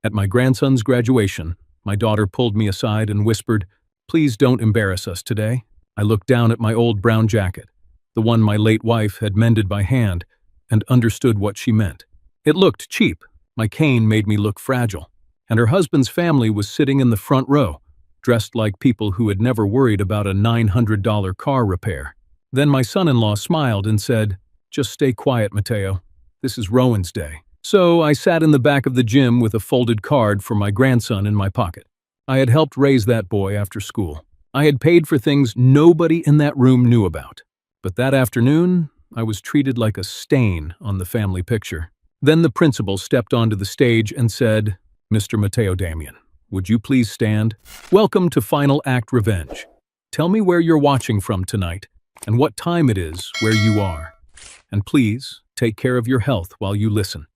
At my grandson's graduation, my daughter pulled me aside and whispered, "Please don't embarrass us today." I looked down at my old brown jacket, the one my late wife had mended by hand, and understood what she meant. It looked cheap. My cane made me look fragile. And her husband's family was sitting in the front row, dressed like people who had never worried about a $900 car repair. Then my son-in-law smiled and said, "Just stay quiet, Mateo. This is Rowan's day." So I sat in the back of the gym with a folded card for my grandson in my pocket. I had helped raise that boy after school. I had paid for things nobody in that room knew about. But that afternoon, I was treated like a stain on the family picture. Then the principal stepped onto the stage and said, "Mr. Mateo Damian, would you please stand? Welcome to Final Act Revenge. Tell me where you're watching from tonight and what time it is where you are. And please, take care of your health while you listen.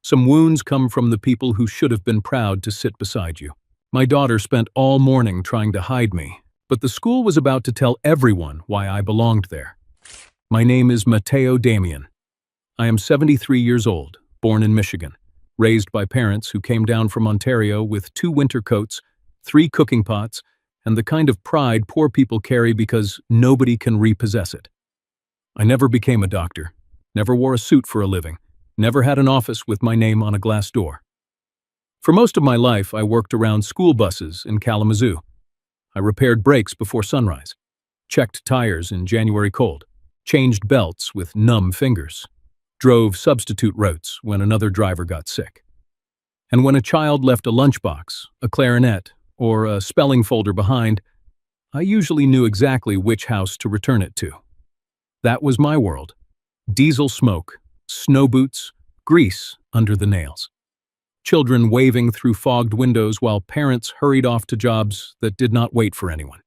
Some wounds come from the people who should have been proud to sit beside you." My daughter spent all morning trying to hide me, but the school was about to tell everyone why I belonged there. My name is Mateo Damian. I am 73 years old, born in Michigan, raised by parents who came down from Ontario with 2 winter coats, 3 cooking pots, and the kind of pride poor people carry because nobody can repossess it. I never became a doctor, never wore a suit for a living, never had an office with my name on a glass door. For most of my life, I worked around school buses in Kalamazoo. I repaired brakes before sunrise, checked tires in January cold, changed belts with numb fingers, drove substitute routes when another driver got sick. And when a child left a lunchbox, a clarinet, or a spelling folder behind, I usually knew exactly which house to return it to. That was my world. Diesel smoke, snow boots, grease under the nails. Children waving through fogged windows while parents hurried off to jobs that did not wait for anyone.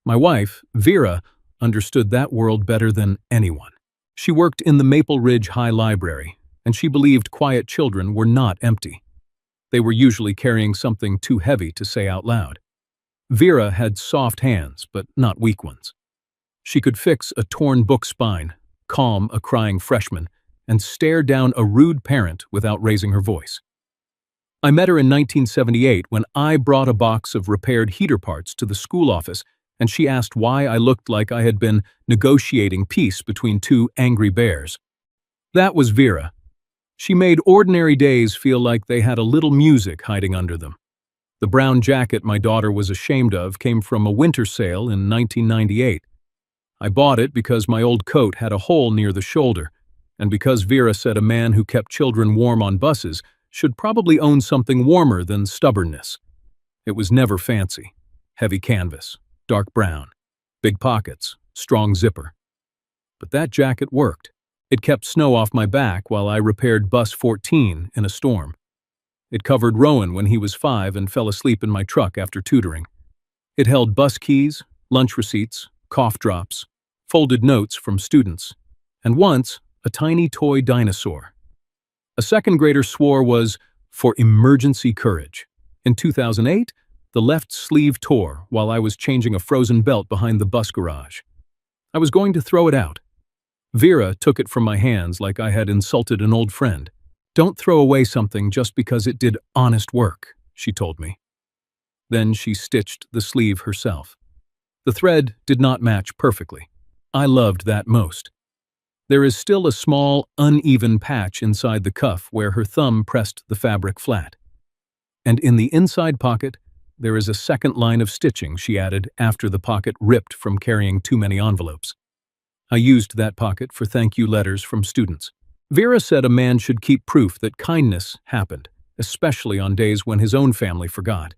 My wife, Vera, understood that world better than anyone. She worked in the Maple Ridge High Library, and she believed quiet children were not empty. They were usually carrying something too heavy to say out loud. Vera had soft hands, but not weak ones. She could fix a torn book spine, calm a crying freshman, and stare down a rude parent without raising her voice. I met her in 1978 when I brought a box of repaired heater parts to the school office, and she asked why I looked like I had been negotiating peace between 2 angry bears. That was Vera. She made ordinary days feel like they had a little music hiding under them. The brown jacket my daughter was ashamed of came from a winter sale in 1998. I bought it because my old coat had a hole near the shoulder, and because Vera said a man who kept children warm on buses should probably own something warmer than stubbornness. It was never fancy. Heavy canvas, dark brown, big pockets, strong zipper. But that jacket worked. It kept snow off my back while I repaired bus 14 in a storm. It covered Rowan when he was 5 and fell asleep in my truck after tutoring. It held bus keys, lunch receipts, cough drops, folded notes from students, and once, a tiny toy dinosaur. A second grader swore was for emergency courage. In 2008, the left sleeve tore while I was changing a frozen belt behind the bus garage. I was going to throw it out. Vera took it from my hands like I had insulted an old friend. "Don't throw away something just because it did honest work," she told me. Then she stitched the sleeve herself. The thread did not match perfectly. I loved that most. There is still a small, uneven patch inside the cuff where her thumb pressed the fabric flat. And in the inside pocket, there is a second line of stitching she added after the pocket ripped from carrying too many envelopes. I used that pocket for thank you letters from students. Vera said a man should keep proof that kindness happened, especially on days when his own family forgot.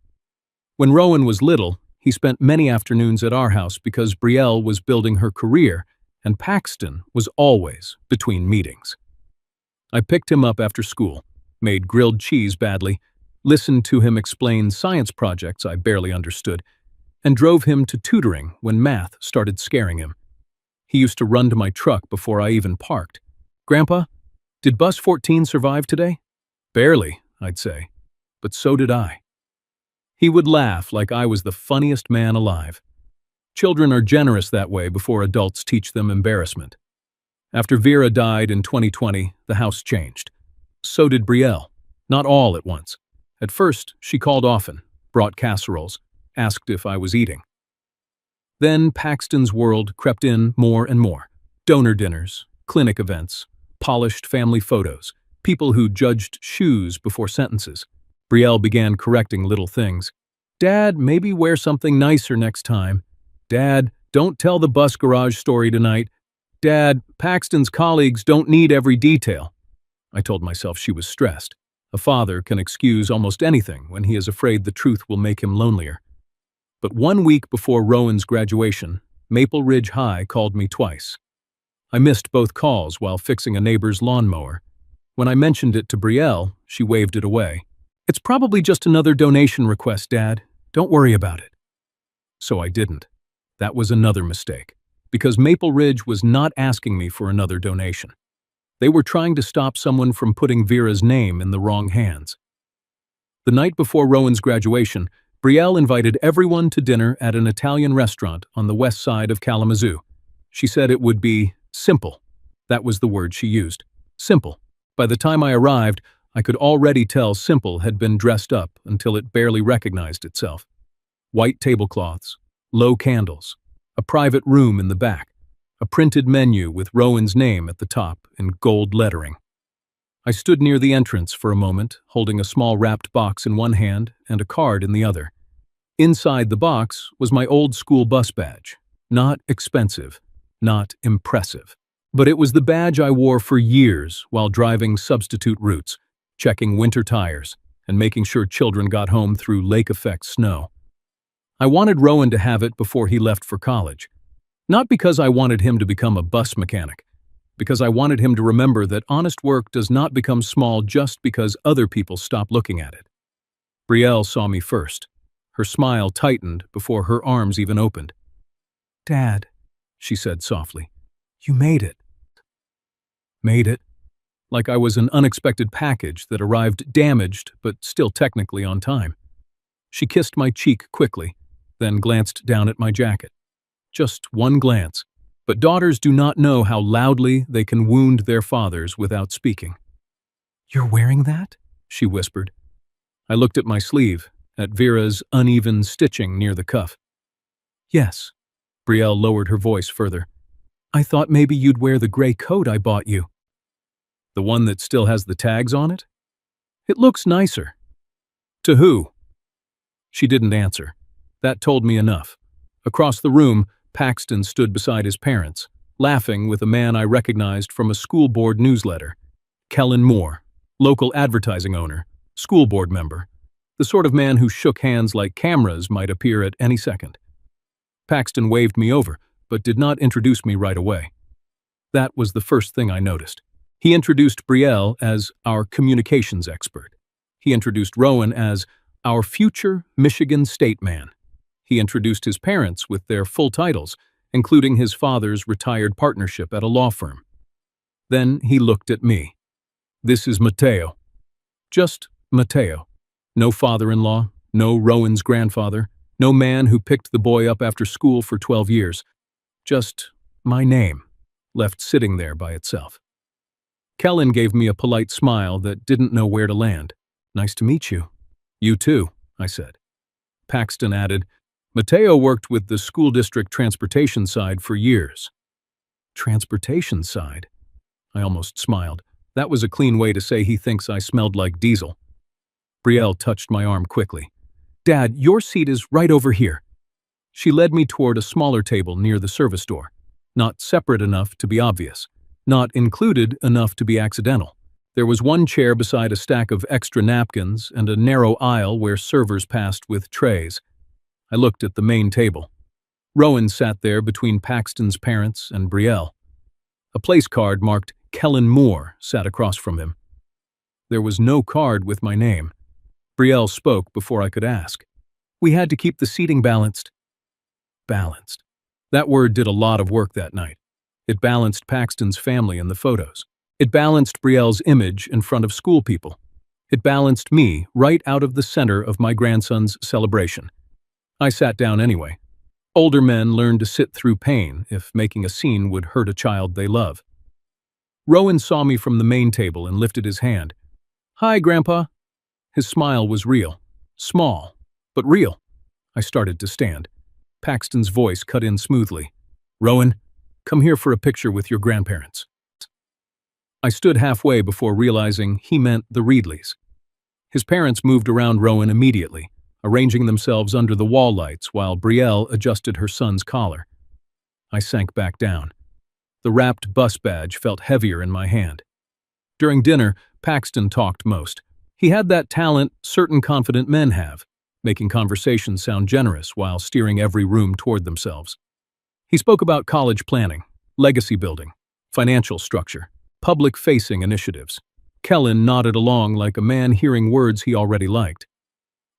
When Rowan was little, he spent many afternoons at our house because Brielle was building her career and Paxton was always between meetings. I picked him up after school, made grilled cheese badly, listened to him explain science projects I barely understood, and drove him to tutoring when math started scaring him. He used to run to my truck before I even parked. "Grandpa, did bus 14 survive today?" "Barely," I'd say, "but so did I." He would laugh like I was the funniest man alive. Children are generous that way before adults teach them embarrassment. After Vera died in 2020, the house changed. So did Brielle, not all at once. At first, she called often, brought casseroles, asked if I was eating. Then Paxton's world crept in more and more. Donor dinners, clinic events, polished family photos, people who judged shoes before sentences. Brielle began correcting little things. "Dad, maybe wear something nicer next time. Dad, don't tell the bus garage story tonight. Dad, Paxton's colleagues don't need every detail." I told myself she was stressed. A father can excuse almost anything when he is afraid the truth will make him lonelier. But 1 week before Rowan's graduation, Maple Ridge High called me twice. I missed both calls while fixing a neighbor's lawnmower. When I mentioned it to Brielle, she waved it away. "It's probably just another donation request, Dad. Don't worry about it." So I didn't. That was another mistake, because Maple Ridge was not asking me for another donation. They were trying to stop someone from putting Vera's name in the wrong hands. The night before Rowan's graduation, Brielle invited everyone to dinner at an Italian restaurant on the west side of Kalamazoo. She said it would be simple. That was the word she used. Simple. By the time I arrived, I could already tell simple had been dressed up until it barely recognized itself. White tablecloths, low candles, a private room in the back, a printed menu with Rowan's name at the top in gold lettering. I stood near the entrance for a moment, holding a small wrapped box in one hand and a card in the other. Inside the box was my old school bus badge. Not expensive, not impressive. But it was the badge I wore for years while driving substitute routes, checking winter tires, and making sure children got home through lake-effect snow. I wanted Rowan to have it before he left for college. Not because I wanted him to become a bus mechanic, because I wanted him to remember that honest work does not become small just because other people stop looking at it. Brielle saw me first. Her smile tightened before her arms even opened. "Dad," she said softly, "you made it." Made it? Like I was an unexpected package that arrived damaged but still technically on time. She kissed my cheek quickly, then glanced down at my jacket. Just one glance, but daughters do not know how loudly they can wound their fathers without speaking. "You're wearing that?" she whispered. I looked at my sleeve, at Vera's uneven stitching near the cuff. "Yes." Brielle lowered her voice further. "I thought maybe you'd wear the gray coat I bought you." "The one that still has the tags on it?" "It looks nicer." "To who?" She didn't answer. That told me enough. Across the room, Paxton stood beside his parents, laughing with a man I recognized from a school board newsletter. Kellen Moore, local advertising owner, school board member, the sort of man who shook hands like cameras might appear at any second. Paxton waved me over, but did not introduce me right away. That was the first thing I noticed. He introduced Brielle as our communications expert. He introduced Rowan as our future Michigan State man. He introduced his parents with their full titles, including his father's retired partnership at a law firm. Then he looked at me. "This is Mateo." Just Mateo. No father-in-law, no Rowan's grandfather, no man who picked the boy up after school for 12 years. Just my name, left sitting there by itself. Kellen gave me a polite smile that didn't know where to land. "Nice to meet you." "You too," I said. Paxton added, "Mateo worked with the school district transportation side for years." Transportation side? I almost smiled. That was a clean way to say he thinks I smelled like diesel. Brielle touched my arm quickly. "Dad, your seat is right over here." She led me toward a smaller table near the service door. Not separate enough to be obvious. Not included enough to be accidental. There was one chair beside a stack of extra napkins and a narrow aisle where servers passed with trays. I looked at the main table. Rowan sat there between Paxton's parents and Brielle. A place card marked Kellen Moore sat across from him. There was no card with my name. Brielle spoke before I could ask. "We had to keep the seating balanced." Balanced. That word did a lot of work that night. It balanced Paxton's family in the photos. It balanced Brielle's image in front of school people. It balanced me right out of the center of my grandson's celebration. I sat down anyway. Older men learn to sit through pain if making a scene would hurt a child they love. Rowan saw me from the main table and lifted his hand. "Hi, Grandpa." His smile was real. Small, but real. I started to stand. Paxton's voice cut in smoothly. "Rowan, come here for a picture with your grandparents." I stood halfway before realizing he meant the Reedleys. His parents moved around Rowan immediately, arranging themselves under the wall lights while Brielle adjusted her son's collar. I sank back down. The wrapped bus badge felt heavier in my hand. During dinner, Paxton talked most. He had that talent certain confident men have, making conversations sound generous while steering every room toward themselves. He spoke about college planning, legacy building, financial structure, public-facing initiatives. Kellen nodded along like a man hearing words he already liked.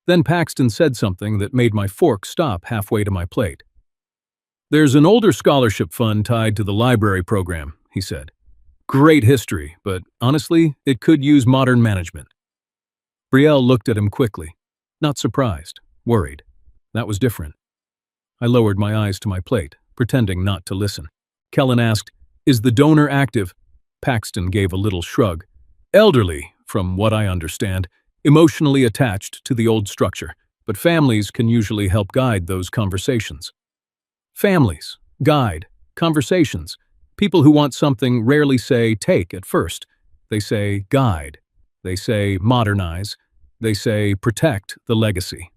Then Paxton said something that made my fork stop halfway to my plate. "There's an older scholarship fund tied to the library program," he said. "Great history, but honestly, it could use modern management." Brielle looked at him quickly. Not surprised, worried. That was different. I lowered my eyes to my plate, pretending not to listen. Kellen asked, "Is the donor active?" Paxton gave a little shrug. "Elderly, from what I understand, emotionally attached to the old structure, but families can usually help guide those conversations." Families, guide, conversations. People who want something rarely say take at first. They say guide. They say modernize. They say protect the legacy.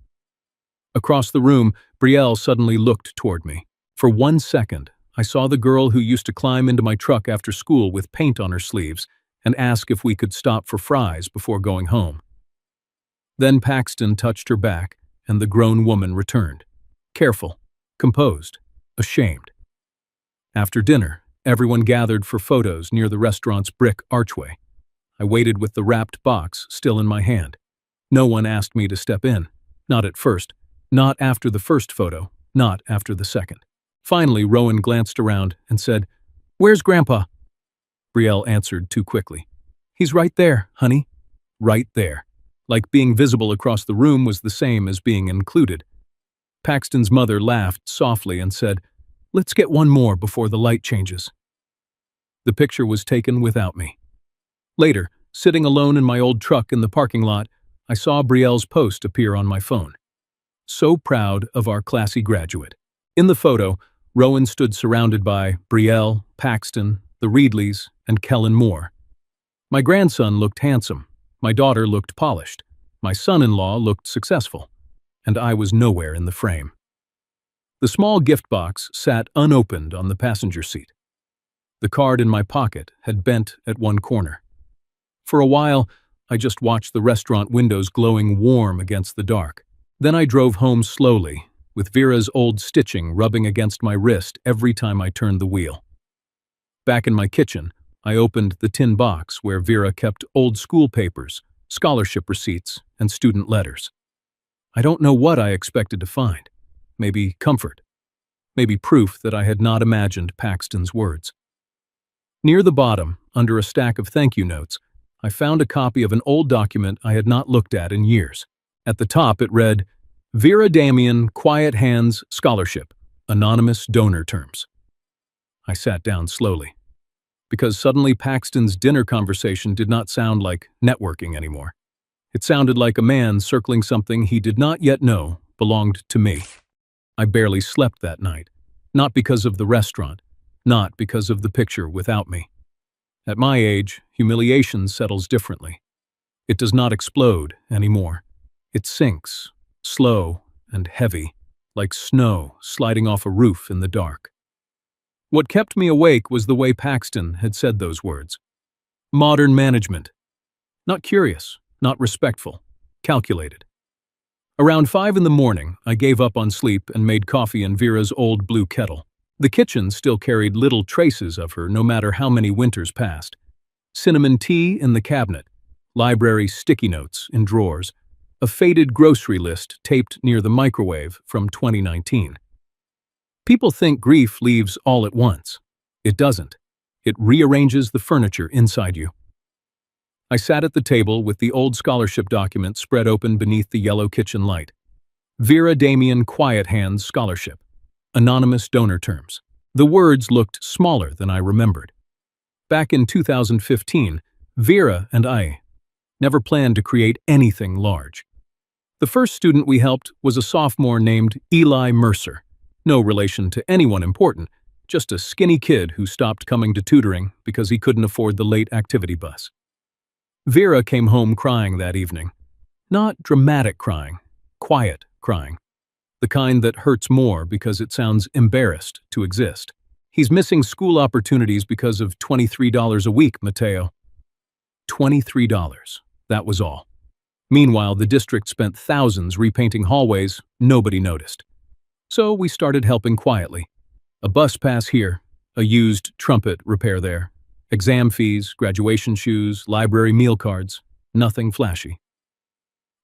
Across the room, Brielle suddenly looked toward me. For 1 second, I saw the girl who used to climb into my truck after school with paint on her sleeves and ask if we could stop for fries before going home. Then Paxton touched her back, and the grown woman returned. Careful, composed, ashamed. After dinner, everyone gathered for photos near the restaurant's brick archway. I waited with the wrapped box still in my hand. No one asked me to step in. Not at first. Not after the first photo. Not after the second. Finally, Rowan glanced around and said, "Where's Grandpa?" Brielle answered too quickly. "He's right there, honey." Right there. Like being visible across the room was the same as being included. Paxton's mother laughed softly and said, "Let's get one more before the light changes." The picture was taken without me. Later, sitting alone in my old truck in the parking lot, I saw Brielle's post appear on my phone. "So proud of our classy graduate." In the photo, Rowan stood surrounded by Brielle, Paxton, the Reedleys, and Kellen Moore. My grandson looked handsome, my daughter looked polished, my son-in-law looked successful, and I was nowhere in the frame. The small gift box sat unopened on the passenger seat. The card in my pocket had bent at one corner. For a while, I just watched the restaurant windows glowing warm against the dark. Then I drove home slowly, with Vera's old stitching rubbing against my wrist every time I turned the wheel. Back in my kitchen, I opened the tin box where Vera kept old school papers, scholarship receipts, and student letters. I don't know what I expected to find. Maybe comfort. Maybe proof that I had not imagined Paxton's words. Near the bottom, under a stack of thank you notes, I found a copy of an old document I had not looked at in years. At the top it read, "Vera Damian Quiet Hands Scholarship, Anonymous Donor Terms." I sat down slowly, because suddenly Paxton's dinner conversation did not sound like networking anymore. It sounded like a man circling something he did not yet know belonged to me. I barely slept that night, not because of the restaurant, not because of the picture without me. At my age, humiliation settles differently. It does not explode anymore. It sinks, slow and heavy, like snow sliding off a roof in the dark. What kept me awake was the way Paxton had said those words. Modern management. Not curious, not respectful, calculated. Around 5 in the morning, I gave up on sleep and made coffee in Vera's old blue kettle. The kitchen still carried little traces of her no matter how many winters passed. Cinnamon tea in the cabinet, library sticky notes in drawers, a faded grocery list taped near the microwave from 2019. People think grief leaves all at once. It doesn't. It rearranges the furniture inside you. I sat at the table with the old scholarship document spread open beneath the yellow kitchen light. Vera Damian Quiet Hands Scholarship. Anonymous donor terms. The words looked smaller than I remembered. Back in 2015, Vera and I. never planned to create anything large. The first student we helped was a sophomore named Eli Mercer. No relation to anyone important, just a skinny kid who stopped coming to tutoring because he couldn't afford the late activity bus. Vera came home crying that evening. Not dramatic crying, quiet crying. The kind that hurts more because it sounds embarrassed to exist. He's missing school opportunities because of $23 a week, Mateo. $23. That was all. Meanwhile, the district spent thousands repainting hallways. Nobody noticed. So we started helping quietly. A bus pass here, a used trumpet repair there, exam fees, graduation shoes, library meal cards, nothing flashy.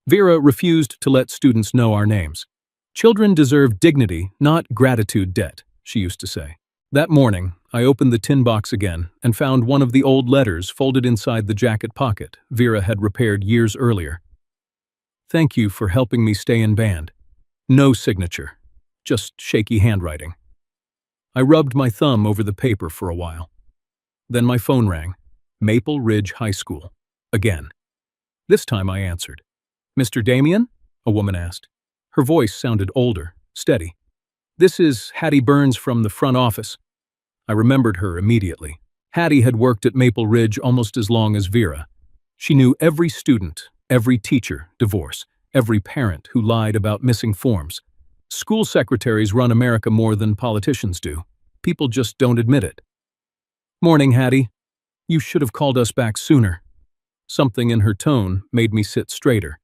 Vera refused to let students know our names. Children deserve dignity, not gratitude debt, she used to say. That morning, I opened the tin box again and found one of the old letters folded inside the jacket pocket Vera had repaired years earlier. Thank you for helping me stay in band. No signature, just shaky handwriting. I rubbed my thumb over the paper for a while. Then my phone rang. Maple Ridge High School. Again. This time I answered. Mr. Damian? A woman asked. Her voice sounded older, steady. This is Hattie Burns from the front office. I remembered her immediately. Hattie had worked at Maple Ridge almost as long as Vera. She knew every student, every teacher, divorce, every parent who lied about missing forms. School secretaries run America more than politicians do. People just don't admit it. Morning, Hattie. You should have called us back sooner. Something in her tone made me sit straighter.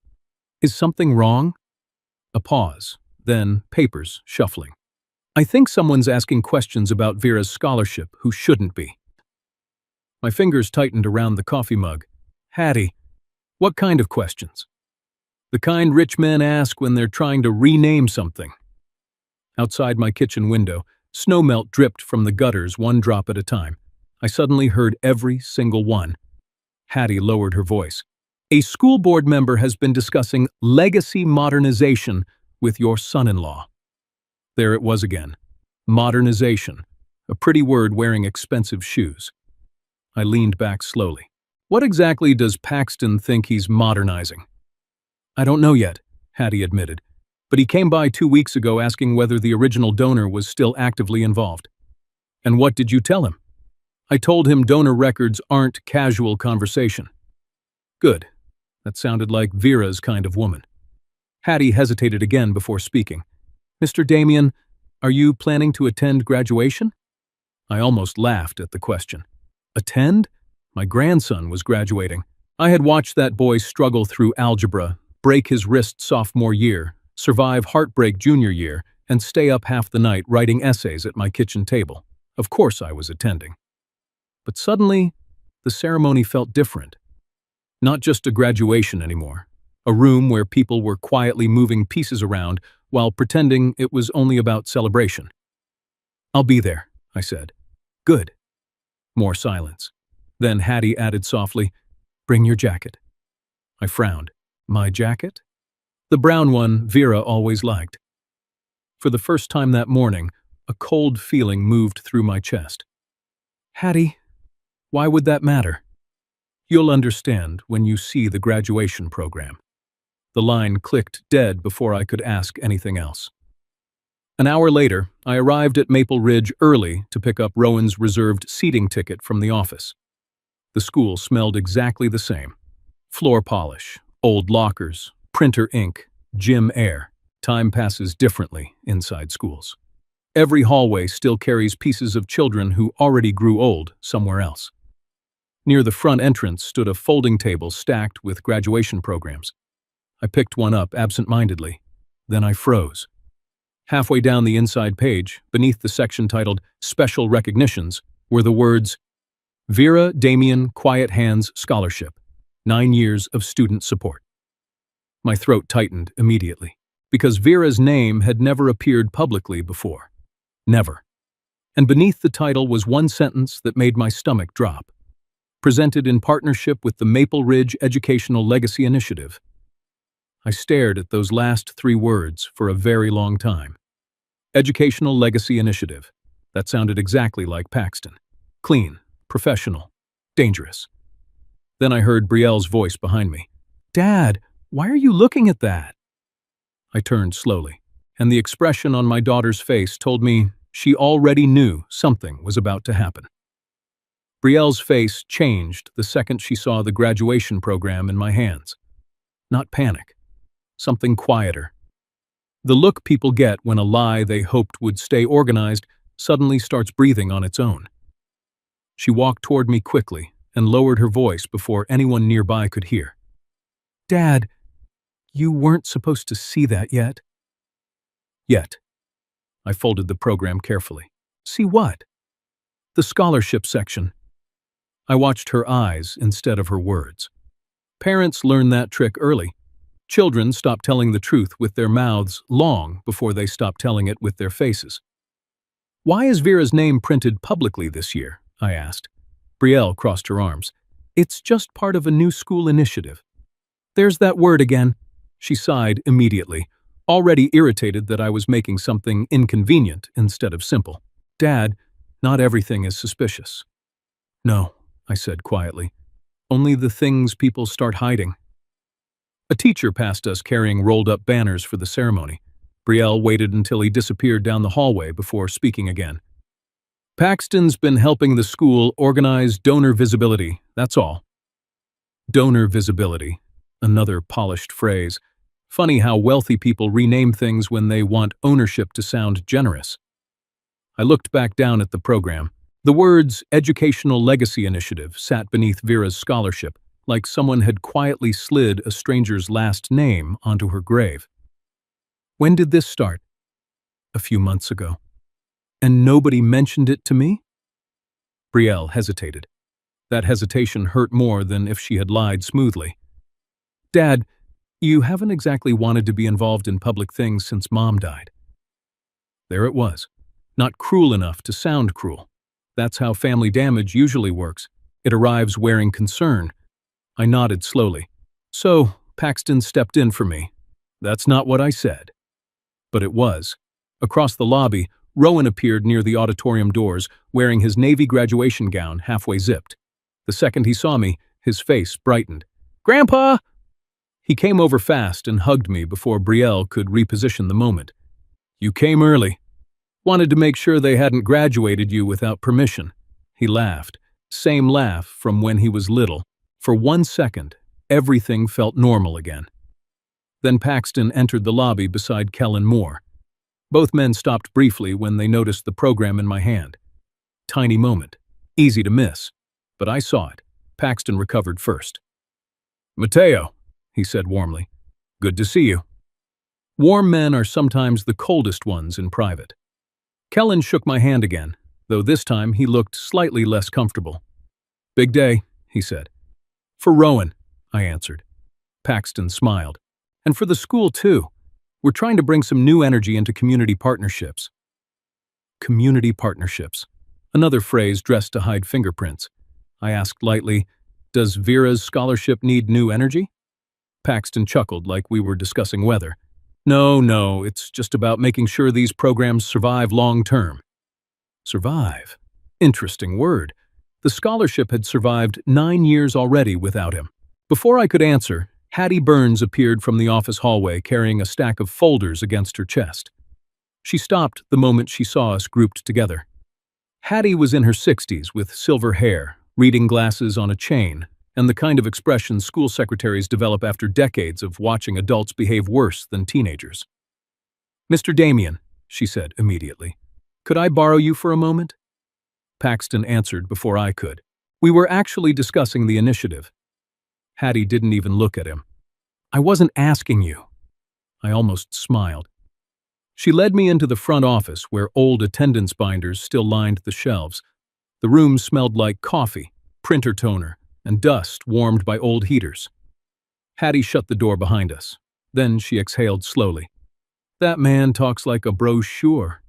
Is something wrong? A pause, then papers shuffling. I think someone's asking questions about Vera's scholarship who shouldn't be. My fingers tightened around the coffee mug. Hattie, what kind of questions? The kind rich men ask when they're trying to rename something. Outside my kitchen window, snowmelt dripped from the gutters one drop at a time. I suddenly heard every single one. Hattie lowered her voice. A school board member has been discussing legacy modernization with your son-in-law. There it was again. Modernization. A pretty word wearing expensive shoes. I leaned back slowly. What exactly does Paxton think he's modernizing? I don't know yet, Hattie admitted, but he came by 2 weeks ago asking whether the original donor was still actively involved. And what did you tell him? I told him donor records aren't casual conversation. Good. That sounded like Vera's kind of woman. Hattie hesitated again before speaking. Mr. Damian, are you planning to attend graduation? I almost laughed at the question. Attend? My grandson was graduating. I had watched that boy struggle through algebra, break his wrist sophomore year, survive heartbreak junior year, and stay up half the night writing essays at my kitchen table. Of course I was attending. But suddenly, the ceremony felt different. Not just a graduation anymore. A room where people were quietly moving pieces around while pretending it was only about celebration. I'll be there, I said. Good. More silence. Then Hattie added softly, bring your jacket. I frowned. My jacket? The brown one Vera always liked. For the first time that morning, a cold feeling moved through my chest. Hattie, why would that matter? You'll understand when you see the graduation program. The line clicked dead before I could ask anything else. An hour later, I arrived at Maple Ridge early to pick up Rowan's reserved seating ticket from the office. The school smelled exactly the same. Floor polish, old lockers, printer ink, gym air. Time passes differently inside schools. Every hallway still carries pieces of children who already grew old somewhere else. Near the front entrance stood a folding table stacked with graduation programs. I picked one up absent-mindedly. Then I froze. Halfway down the inside page, beneath the section titled Special Recognitions, were the words, Vera Damian Quiet Hands Scholarship, 9 years of student support. My throat tightened immediately, because Vera's name had never appeared publicly before. Never. And beneath the title was one sentence that made my stomach drop. Presented in partnership with the Maple Ridge Educational Legacy Initiative. I stared at those last 3 words for a very long time. Educational Legacy Initiative. That sounded exactly like Paxton. Clean, professional, dangerous. Then I heard Brielle's voice behind me. "Dad, why are you looking at that?" I turned slowly, and the expression on my daughter's face told me she already knew something was about to happen. Brielle's face changed the second she saw the graduation program in my hands. Not panic, something quieter. The look people get when a lie they hoped would stay organized suddenly starts breathing on its own. She walked toward me quickly and lowered her voice before anyone nearby could hear. "Dad, you weren't supposed to see that yet." "Yet." I folded the program carefully. "See what?" "The scholarship section." I watched her eyes instead of her words. Parents learn that trick early. Children stop telling the truth with their mouths long before they stop telling it with their faces. "Why is Vera's name printed publicly this year?" I asked. Brielle crossed her arms. "It's just part of a new school initiative." "There's that word again." She sighed immediately, already irritated that I was making something inconvenient instead of simple. "Dad, not everything is suspicious." "No," I said quietly. "Only the things people start hiding." A teacher passed us carrying rolled-up banners for the ceremony. Brielle waited until he disappeared down the hallway before speaking again. "Paxton's been helping the school organize donor visibility, that's all." Donor visibility, another polished phrase. Funny how wealthy people rename things when they want ownership to sound generous. I looked back down at the program. The words Educational Legacy Initiative sat beneath Vera's scholarship, like someone had quietly slid a stranger's last name onto her grave. "When did this start?" "A few months ago." "And nobody mentioned it to me?" Brielle hesitated. That hesitation hurt more than if she had lied smoothly. "Dad, you haven't exactly wanted to be involved in public things since Mom died." There it was. Not cruel enough to sound cruel. That's how family damage usually works. It arrives wearing concern. I nodded slowly. "So, Paxton stepped in for me." "That's not what I said." But it was. Across the lobby, Rowan appeared near the auditorium doors, wearing his Navy graduation gown halfway zipped. The second he saw me, his face brightened. "Grandpa!" He came over fast and hugged me before Brielle could reposition the moment. "You came early. Wanted to make sure they hadn't graduated you without permission." He laughed. Same laugh from when he was little. For 1 second, everything felt normal again. Then Paxton entered the lobby beside Kellen Moore. Both men stopped briefly when they noticed the program in my hand. Tiny moment. Easy to miss. But I saw it. Paxton recovered first. "Mateo," he said warmly. "Good to see you." Warm men are sometimes the coldest ones in private. Kellen shook my hand again, though this time he looked slightly less comfortable. "Big day," he said. "For Rowan," I answered. Paxton smiled. "And for the school, too. We're trying to bring some new energy into community partnerships." Community partnerships. Another phrase dressed to hide fingerprints. I asked lightly, "Does Vera's scholarship need new energy?" Paxton chuckled like we were discussing weather. No, it's just about making sure these programs survive long-term." Survive? Interesting word. The scholarship had survived 9 years already without him. Before I could answer, Hattie Burns appeared from the office hallway carrying a stack of folders against her chest. She stopped the moment she saw us grouped together. Hattie was in her 60s with silver hair, reading glasses on a chain, and the kind of expression school secretaries develop after decades of watching adults behave worse than teenagers. "Mr. Damian," she said immediately, "could I borrow you for a moment?" Paxton answered before I could. "We were actually discussing the initiative." Hattie didn't even look at him. "I wasn't asking you." I almost smiled. She led me into the front office where old attendance binders still lined the shelves. The room smelled like coffee, printer toner, and dust warmed by old heaters. Hattie shut the door behind us. Then she exhaled slowly. "That man talks like a brochure."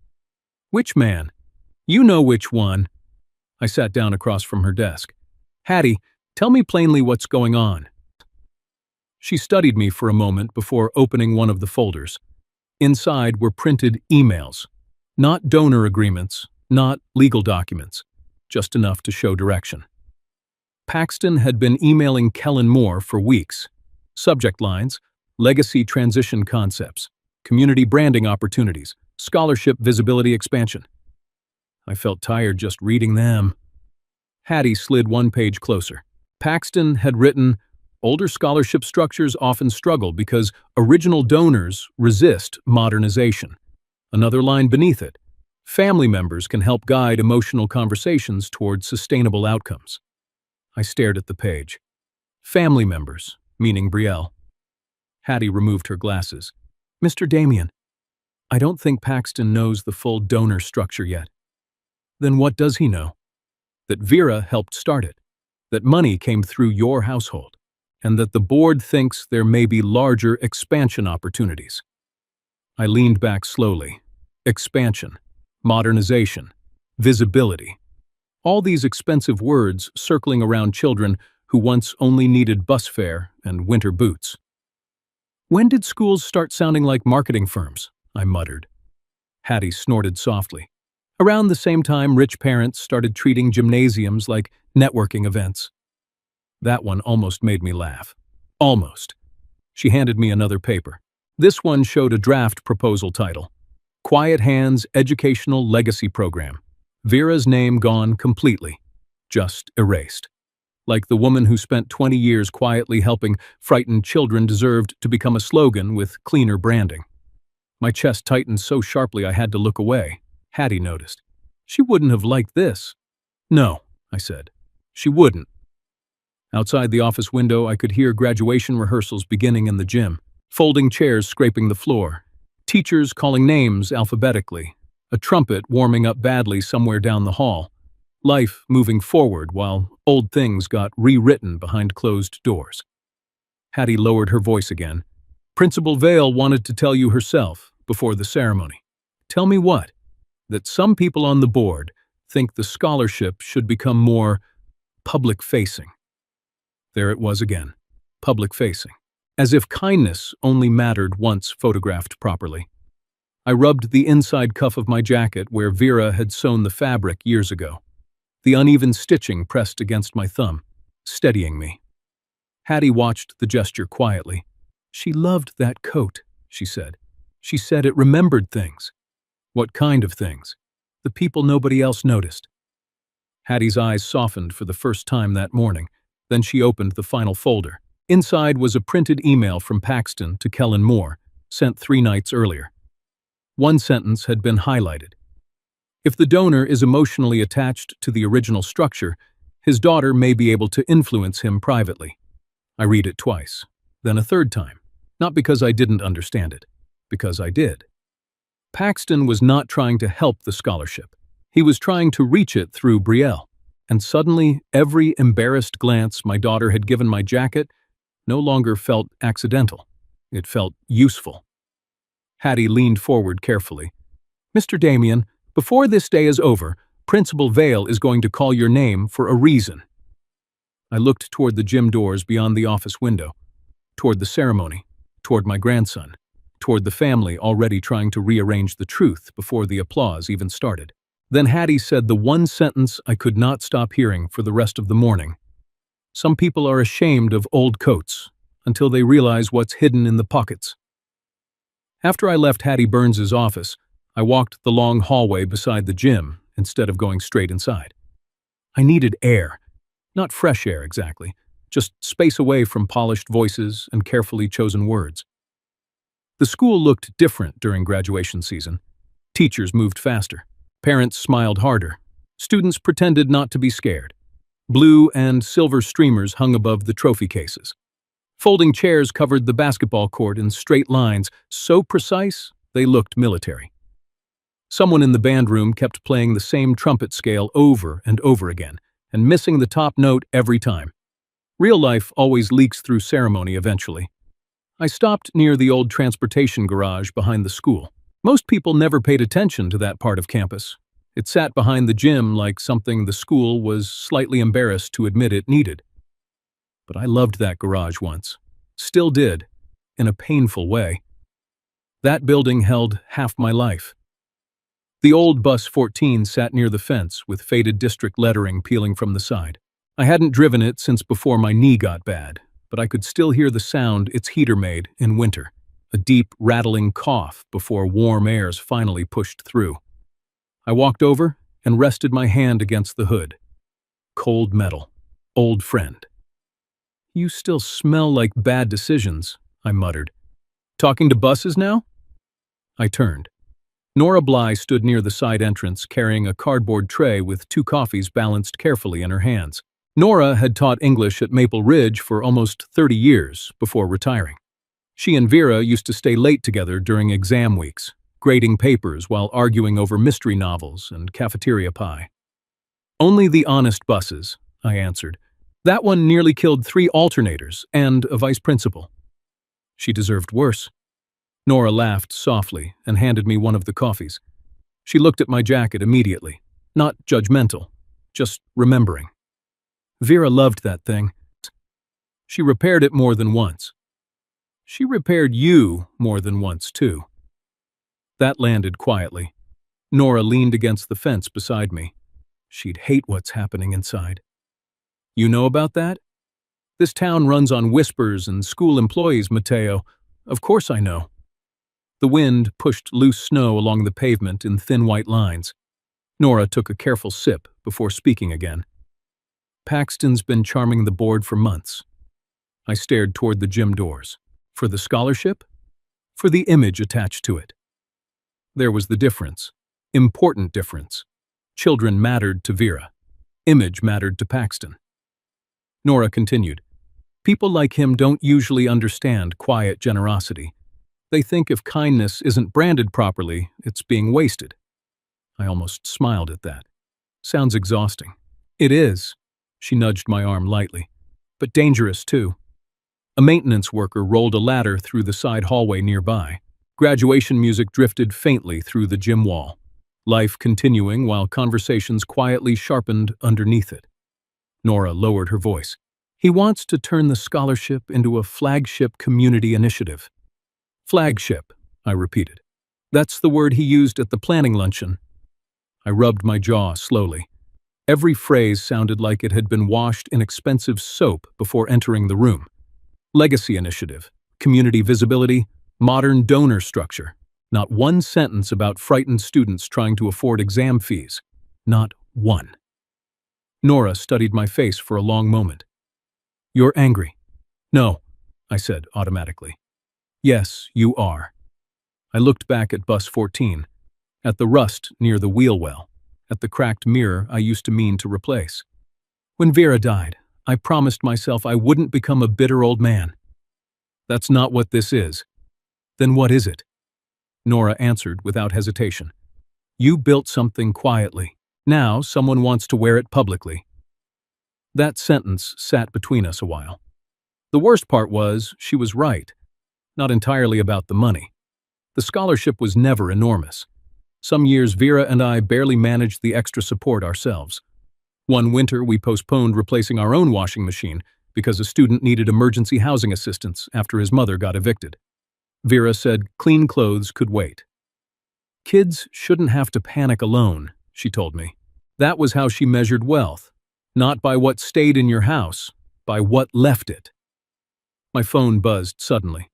"Which man?" "You know which one." I sat down across from her desk. "Hattie, tell me plainly what's going on." She studied me for a moment before opening one of the folders. Inside were printed emails. Not donor agreements, not legal documents, just enough to show direction. Paxton had been emailing Kellen Moore for weeks. Subject lines: legacy transition concepts, community branding opportunities, scholarship visibility expansion. I felt tired just reading them. Hattie slid one page closer. Paxton had written, older scholarship structures often struggle because original donors resist modernization. Another line beneath it: family members can help guide emotional conversations toward sustainable outcomes. I stared at the page. Family members, meaning Brielle. Hattie removed her glasses. Mr. Damian, I don't think Paxton knows the full donor structure yet. Then what does he know? That Vera helped start it, that money came through your household, and that the board thinks there may be larger expansion opportunities. I leaned back slowly. Expansion, modernization, visibility. All these expensive words circling around children who once only needed bus fare and winter boots. When did schools start sounding like marketing firms? I muttered. Hattie snorted softly. Around the same time rich parents started treating gymnasiums like networking events. That one almost made me laugh. Almost. She handed me another paper. This one showed a draft proposal title: Quiet Hands Educational Legacy Program. Vera's name gone completely. Just erased. Like the woman who spent 20 years quietly helping frightened children deserved to become a slogan with cleaner branding. My chest tightened so sharply I had to look away. Hattie noticed. She wouldn't have liked this. No, I said. She wouldn't. Outside the office window, I could hear graduation rehearsals beginning in the gym, folding chairs scraping the floor, teachers calling names alphabetically, a trumpet warming up badly somewhere down the hall, life moving forward while old things got rewritten behind closed doors. Hattie lowered her voice again. Principal Vale wanted to tell you herself before the ceremony. Tell me what? That some people on the board think the scholarship should become more public-facing. There it was again, public-facing. As if kindness only mattered once photographed properly. I rubbed the inside cuff of my jacket where Vera had sewn the fabric years ago. The uneven stitching pressed against my thumb, steadying me. Hattie watched the gesture quietly. She loved that coat, she said. She said it remembered things. What kind of things? The people nobody else noticed. Hattie's eyes softened for the first time that morning. Then she opened the final folder. Inside was a printed email from Paxton to Kellen Moore, sent 3 nights earlier. One sentence had been highlighted. If the donor is emotionally attached to the original structure, his daughter may be able to influence him privately. I read it twice, then a third time, not because I didn't understand it, because I did. Paxton was not trying to help the scholarship. He was trying to reach it through Brielle. And suddenly, every embarrassed glance my daughter had given my jacket no longer felt accidental. It felt useful. Hattie leaned forward carefully. Mr. Damian, before this day is over, Principal Vale is going to call your name for a reason. I looked toward the gym doors beyond the office window, toward the ceremony, toward my grandson, toward the family already trying to rearrange the truth before the applause even started. Then Hattie said the one sentence I could not stop hearing for the rest of the morning. Some people are ashamed of old coats until they realize what's hidden in the pockets. After I left Hattie Burns's office, I walked the long hallway beside the gym instead of going straight inside. I needed air. Not fresh air exactly, just space away from polished voices and carefully chosen words. The school looked different during graduation season. Teachers moved faster. Parents smiled harder. Students pretended not to be scared. Blue and silver streamers hung above the trophy cases. Folding chairs covered the basketball court in straight lines, so precise they looked military. Someone in the band room kept playing the same trumpet scale over and over again, and missing the top note every time. Real life always leaks through ceremony eventually. I stopped near the old transportation garage behind the school. Most people never paid attention to that part of campus. It sat behind the gym like something the school was slightly embarrassed to admit it needed. But I loved that garage once. Still did, in a painful way. That building held half my life. The old bus 14 sat near the fence with faded district lettering peeling from the side. I hadn't driven it since before my knee got bad, but I could still hear the sound its heater made in winter, a deep, rattling cough before warm airs finally pushed through. I walked over and rested my hand against the hood. Cold metal. Old friend. "You still smell like bad decisions," I muttered. "Talking to buses now?" I turned. Nora Bly stood near the side entrance carrying a cardboard tray with 2 coffees balanced carefully in her hands. Nora had taught English at Maple Ridge for almost 30 years before retiring. She and Vera used to stay late together during exam weeks, grading papers while arguing over mystery novels and cafeteria pie. "Only the honest buses," I answered. "That one nearly killed 3 alternators and a vice principal." She deserved worse. Nora laughed softly and handed me one of the coffees. She looked at my jacket immediately, not judgmental, just remembering. "Vera loved that thing. She repaired it more than once. She repaired you more than once, too." That landed quietly. Nora leaned against the fence beside me. She'd hate what's happening inside. "You know about that? This town runs on whispers and school employees, Mateo. Of course I know." The wind pushed loose snow along the pavement in thin white lines. Nora took a careful sip before speaking again. "Paxton's been charming the board for months." I stared toward the gym doors. For the scholarship? For the image attached to it. There was the difference. Important difference. Children mattered to Vera. Image mattered to Paxton. Nora continued. "People like him don't usually understand quiet generosity. They think if kindness isn't branded properly, it's being wasted." I almost smiled at that. "Sounds exhausting." "It is." She nudged my arm lightly. "But dangerous, too." A maintenance worker rolled a ladder through the side hallway nearby. Graduation music drifted faintly through the gym wall, life continuing while conversations quietly sharpened underneath it. Nora lowered her voice. "He wants to turn the scholarship into a flagship community initiative." "Flagship," I repeated. "That's the word he used at the planning luncheon." I rubbed my jaw slowly. Every phrase sounded like it had been washed in expensive soap before entering the room. Legacy initiative, community visibility, modern donor structure. Not one sentence about frightened students trying to afford exam fees. Not one. Nora studied my face for a long moment. "You're angry." "No," I said automatically. "Yes, you are." I looked back at bus 14, at the rust near the wheel well, at the cracked mirror I used to mean to replace. When Vera died, I promised myself I wouldn't become a bitter old man. That's not what this is. Then what is it? Nora answered without hesitation. You built something quietly. Now someone wants to wear it publicly. That sentence sat between us a while. The worst part was she was right. Not entirely about the money. The scholarship was never enormous. Some years Vera and I barely managed the extra support ourselves. One winter we postponed replacing our own washing machine because a student needed emergency housing assistance after his mother got evicted. Vera said clean clothes could wait. Kids shouldn't have to panic alone, she told me. That was how she measured wealth. Not by what stayed in your house, by what left it. My phone buzzed suddenly.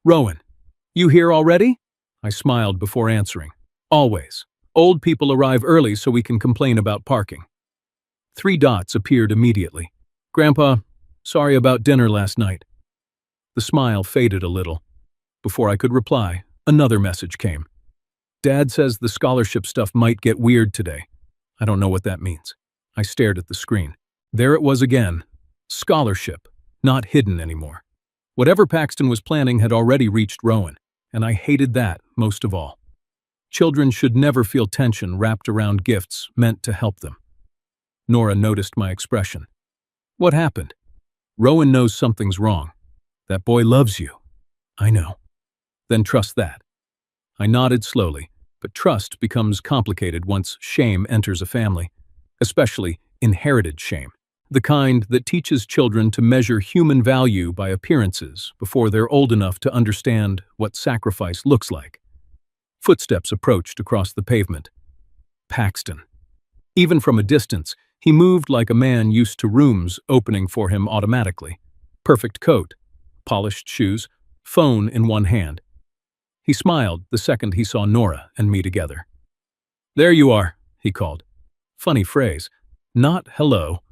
Rowan, you here already? I smiled before answering. Always. Old people arrive early so we can complain about parking. 3 dots appeared immediately. Grandpa, sorry about dinner last night. The smile faded a little. Before I could reply, another message came. Dad says the scholarship stuff might get weird today. I don't know what that means. I stared at the screen. There it was again. Scholarship, not hidden anymore. Whatever Paxton was planning had already reached Rowan, and I hated that most of all. Children should never feel tension wrapped around gifts meant to help them. Nora noticed my expression. What happened? Rowan knows something's wrong. That boy loves you. I know. Then trust that. I nodded slowly, but trust becomes complicated once shame enters a family, especially inherited shame, the kind that teaches children to measure human value by appearances before they're old enough to understand what sacrifice looks like. Footsteps approached across the pavement. Paxton. Even from a distance, He moved like a man used to rooms opening for him automatically. Perfect coat, polished shoes, phone in one hand. He smiled the second he saw Nora and me together. "There you are," he called. Funny phrase. Not hello,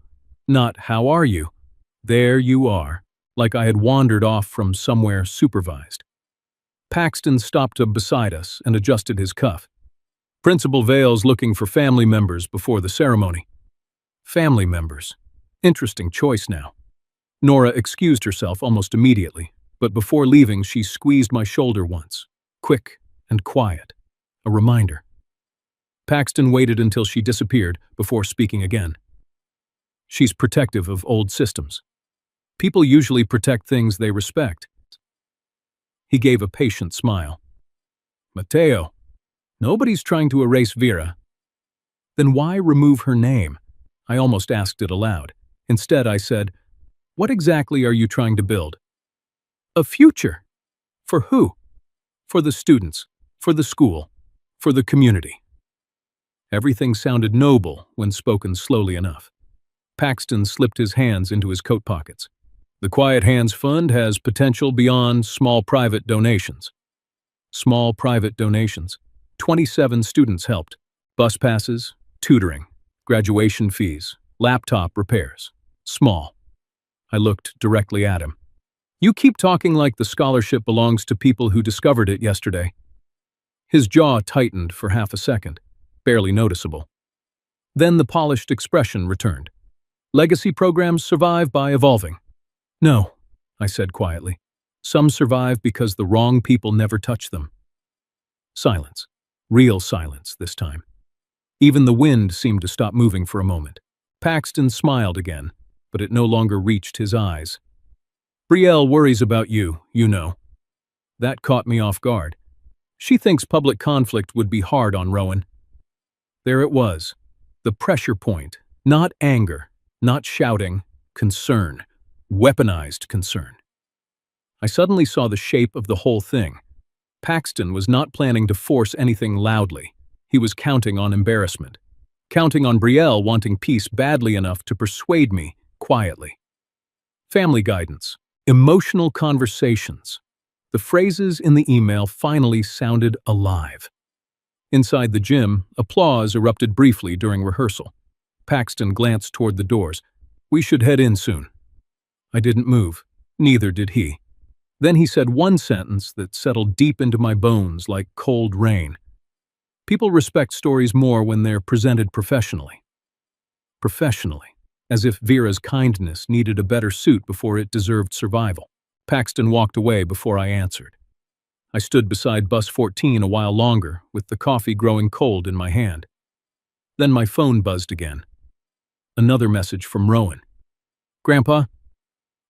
not how are you. There you are, like I had wandered off from somewhere supervised. Paxton stopped up beside us and adjusted his cuff. "Principal Vale's looking for family members before the ceremony." Family members. Interesting choice now. Nora excused herself almost immediately, but before leaving she squeezed my shoulder once. Quick and quiet. A reminder. Paxton waited until she disappeared before speaking again. "She's protective of old systems. People usually protect things they respect." He gave a patient smile. "Mateo, nobody's trying to erase Vera." "Then why remove her name?" I almost asked it aloud. Instead, I said, "What exactly are you trying to build?" "A future." "For who?" "For the students, for the school, for the community." Everything sounded noble when spoken slowly enough. Paxton slipped his hands into his coat pockets. "The Quiet Hands Fund has potential beyond small private donations." Small private donations. 27 students helped. Bus passes, tutoring, graduation fees, laptop repairs. Small. I looked directly at him. "You keep talking like the scholarship belongs to people who discovered it yesterday." His jaw tightened for half a second, barely noticeable. Then the polished expression returned. "Legacy programs survive by evolving." "No," I said quietly. "Some survive because the wrong people never touch them." Silence. Real silence this time. Even the wind seemed to stop moving for a moment. Paxton smiled again, but it no longer reached his eyes. "Brielle worries about you, you know." That caught me off guard. She thinks public conflict would be hard on Rowan. There it was. The pressure point. Not anger, not shouting, concern. Weaponized concern. I suddenly saw the shape of the whole thing. Paxton was not planning to force anything loudly. He was counting on embarrassment. Counting on Brielle wanting peace badly enough to persuade me, quietly. Family guidance. Emotional conversations. The phrases in the email finally sounded alive. Inside the gym, applause erupted briefly during rehearsal. Paxton glanced toward the doors. "We should head in soon." I didn't move. Neither did he. Then he said one sentence that settled deep into my bones like cold rain. "People respect stories more when they're presented professionally." Professionally. As if Vera's kindness needed a better suit before it deserved survival. Paxton walked away before I answered. I stood beside bus 14 a while longer, with the coffee growing cold in my hand. Then my phone buzzed again. Another message from Rowan. "Grandpa,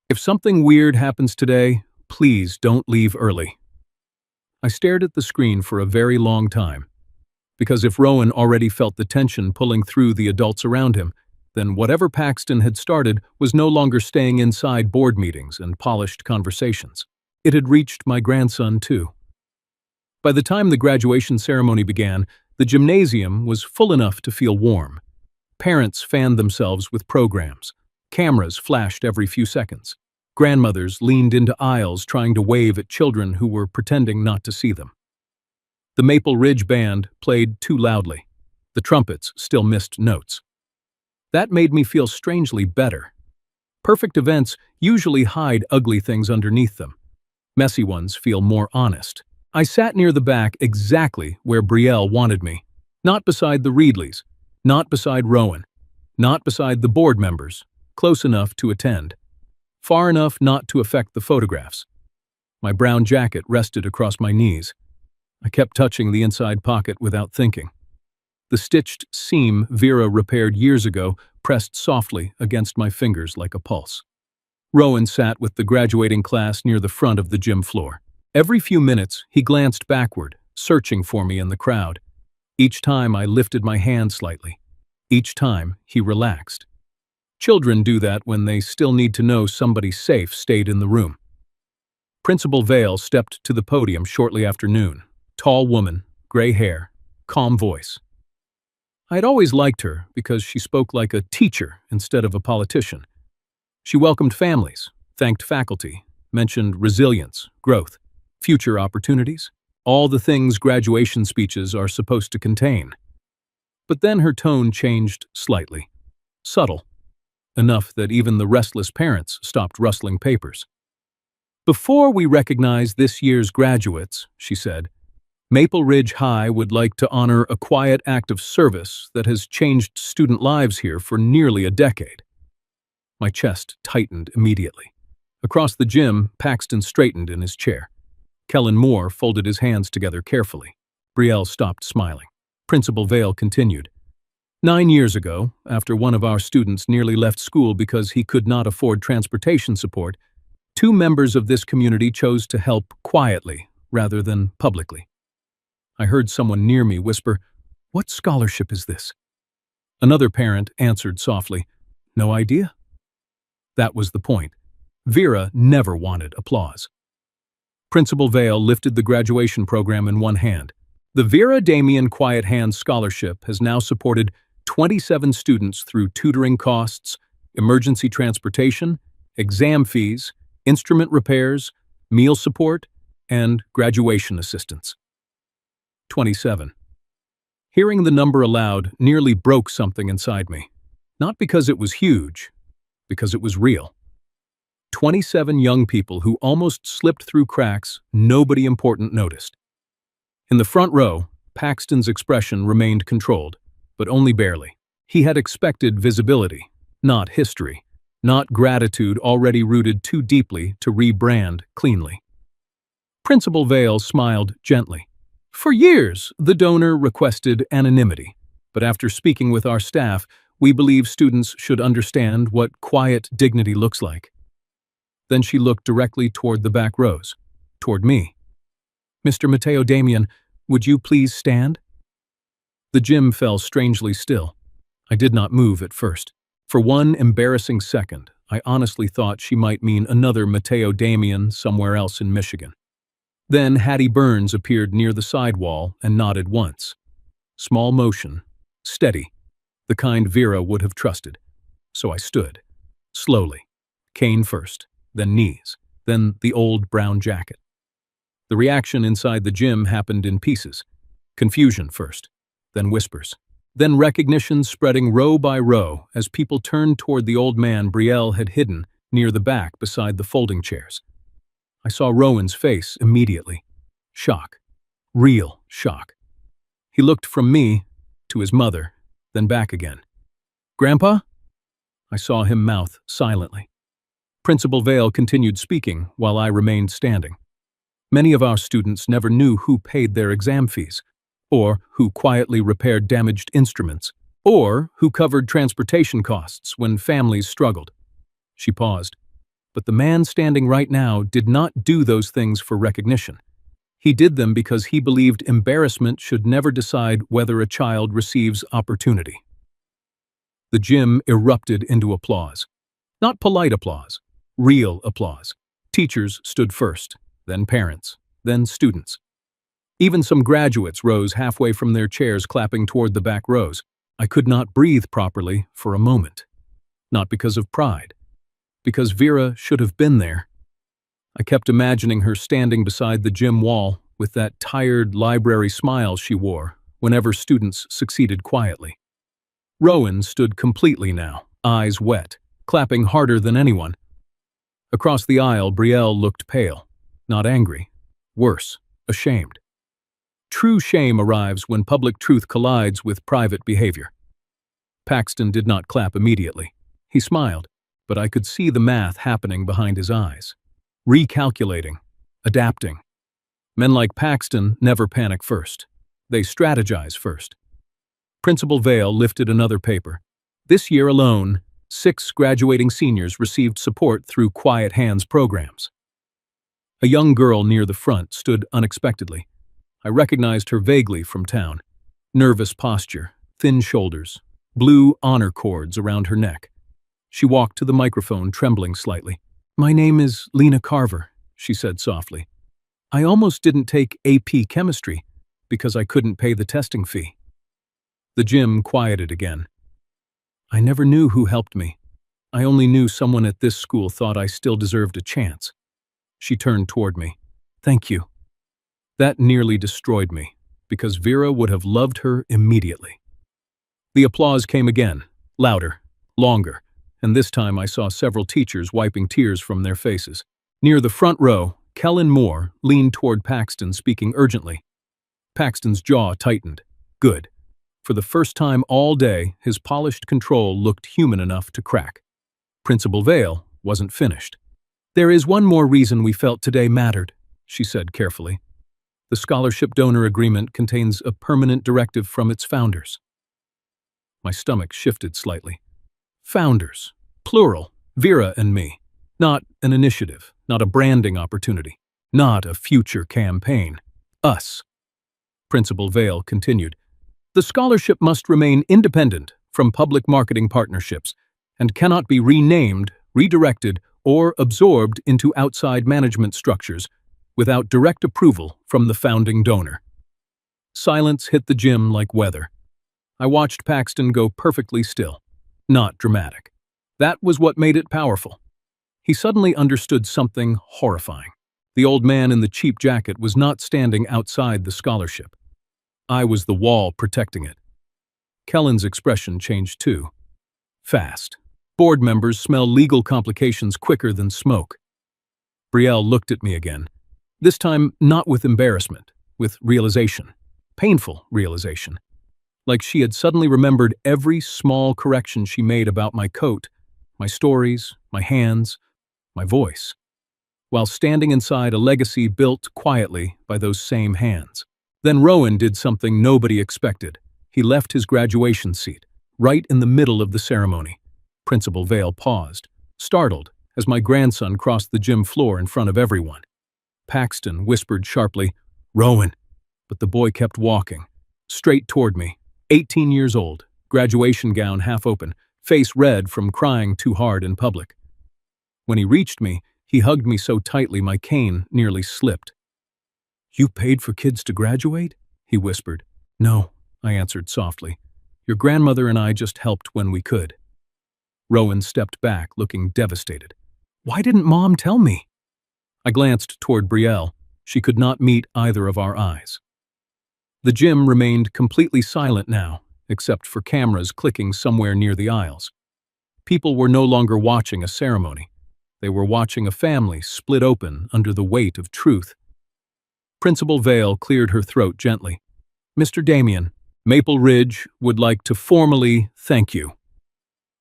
if something weird happens today, please don't leave early." I stared at the screen for a very long time, because if Rowan already felt the tension pulling through the adults around him, then whatever Paxton had started was no longer staying inside board meetings and polished conversations. It had reached my grandson, too. By the time the graduation ceremony began, the gymnasium was full enough to feel warm. Parents fanned themselves with programs. Cameras flashed every few seconds. Grandmothers leaned into aisles trying to wave at children who were pretending not to see them. The Maple Ridge Band played too loudly. The trumpets still missed notes. That made me feel strangely better. Perfect events usually hide ugly things underneath them. Messy ones feel more honest. I sat near the back exactly where Brielle wanted me. Not beside the Reedleys, not beside Rowan, not beside the board members, close enough to attend. Far enough not to affect the photographs. My brown jacket rested across my knees. I kept touching the inside pocket without thinking. The stitched seam Vera repaired years ago pressed softly against my fingers like a pulse. Rowan sat with the graduating class near the front of the gym floor. Every few minutes, he glanced backward, searching for me in the crowd. Each time I lifted my hand slightly. Each time, he relaxed. Children do that when they still need to know somebody safe stayed in the room. Principal Vale stepped to the podium shortly after noon. Tall woman, gray hair, calm voice. I had always liked her because she spoke like a teacher instead of a politician. She welcomed families, thanked faculty, mentioned resilience, growth, future opportunities, all the things graduation speeches are supposed to contain. But then her tone changed slightly, subtle, enough that even the restless parents stopped rustling papers. Before we recognize this year's graduates, she said, Maple Ridge High would like to honor a quiet act of service that has changed student lives here for nearly a decade. My chest tightened immediately. Across the gym, Paxton straightened in his chair. Kellen Moore folded his hands together carefully. Brielle stopped smiling. Principal Vale continued. 9 years ago, after one of our students nearly left school because he could not afford transportation support, 2 members of this community chose to help quietly rather than publicly. I heard someone near me whisper, "What scholarship is this?" Another parent answered softly, "No idea." That was the point. Vera never wanted applause. Principal Vale lifted the graduation program in one hand. The Vera Damian Quiet Hands Scholarship has now supported 27 students through tutoring costs, emergency transportation, exam fees, instrument repairs, meal support, and graduation assistance. 27. Hearing the number aloud nearly broke something inside me. Not because it was huge, because it was real. 27 young people who almost slipped through cracks nobody important noticed. In the front row, Paxton's expression remained controlled, but only barely. He had expected visibility, not history, not gratitude already rooted too deeply to rebrand cleanly. Principal Vale smiled gently. For years, the donor requested anonymity, but after speaking with our staff, we believe students should understand what quiet dignity looks like. Then she looked directly toward the back rows, toward me. Mr. Matteo Damian, would you please stand? The gym fell strangely still. I did not move at first. For one embarrassing second, I honestly thought she might mean another Matteo Damian somewhere else in Michigan. Then Hattie Burns appeared near the side wall and nodded once. Small motion, steady, the kind Vera would have trusted. So I stood, slowly, cane first, then knees, then the old brown jacket. The reaction inside the gym happened in pieces. Confusion first, then whispers, then recognition spreading row by row as people turned toward the old man Brielle had hidden near the back beside the folding chairs. I saw Rowan's face immediately. Shock. Real shock. He looked from me to his mother, then back again. Grandpa? I saw him mouth silently. Principal Vale continued speaking while I remained standing. Many of our students never knew who paid their exam fees, or who quietly repaired damaged instruments, or who covered transportation costs when families struggled. She paused. But the man standing right now did not do those things for recognition. He did them because he believed embarrassment should never decide whether a child receives opportunity. The gym erupted into applause. Not polite applause, real applause. Teachers stood first, then parents, then students. Even some graduates rose halfway from their chairs clapping toward the back rows. I could not breathe properly for a moment. Not because of pride. Because Vera should have been there. I kept imagining her standing beside the gym wall with that tired library smile she wore whenever students succeeded quietly. Rowan stood completely now, eyes wet, clapping harder than anyone. Across the aisle, Brielle looked pale, not angry, worse, ashamed. True shame arrives when public truth collides with private behavior. Paxton did not clap immediately. He smiled, but I could see the math happening behind his eyes. Recalculating, adapting. Men like Paxton never panic first. They strategize first. Principal Vale lifted another paper. This year alone, 6 graduating seniors received support through Quiet Hands programs. A young girl near the front stood unexpectedly. I recognized her vaguely from town. Nervous posture, thin shoulders, blue honor cords around her neck. She walked to the microphone, trembling slightly. "My name is Lena Carver," she said softly. "I almost didn't take AP chemistry because I couldn't pay the testing fee." The gym quieted again. I never knew who helped me. I only knew someone at this school thought I still deserved a chance. She turned toward me. Thank you. That nearly destroyed me, because Vera would have loved her immediately. The applause came again, louder, longer, and this time I saw several teachers wiping tears from their faces. Near the front row, Kellen Moore leaned toward Paxton, speaking urgently. Paxton's jaw tightened. Good. For the first time all day, his polished control looked human enough to crack. Principal Vale wasn't finished. There is one more reason we felt today mattered, she said carefully. The scholarship donor agreement contains a permanent directive from its founders. My stomach shifted slightly. Founders, plural, Vera and me. Not an initiative, not a branding opportunity, not a future campaign. Us. Principal Vale continued. The scholarship must remain independent from public marketing partnerships and cannot be renamed, redirected, or absorbed into outside management structures without direct approval from the founding donor. Silence hit the gym like weather. I watched Paxton go perfectly still, not dramatic. That was what made it powerful. He suddenly understood something horrifying. The old man in the cheap jacket was not standing outside the scholarship. I was the wall protecting it. Kellen's expression changed too. Fast. Board members smell legal complications quicker than smoke. Brielle looked at me again. This time, not with embarrassment, with realization. Painful realization. Like she had suddenly remembered every small correction she made about my coat, my stories, my hands, my voice, while standing inside a legacy built quietly by those same hands. Then Rowan did something nobody expected. He left his graduation seat, right in the middle of the ceremony. Principal Vale paused, startled, as my grandson crossed the gym floor in front of everyone. Paxton whispered sharply, "Rowan," but the boy kept walking, straight toward me, 18 years old, graduation gown half open, face red from crying too hard in public. When he reached me, he hugged me so tightly my cane nearly slipped. "You paid for kids to graduate?" he whispered. "No," I answered softly. "Your grandmother and I just helped when we could." Rowan stepped back, looking devastated. "Why didn't Mom tell me?" I glanced toward Brielle. She could not meet either of our eyes. The gym remained completely silent now, except for cameras clicking somewhere near the aisles. People were no longer watching a ceremony. They were watching a family split open under the weight of truth. Principal Vale cleared her throat gently. "Mr. Damian, Maple Ridge would like to formally thank you."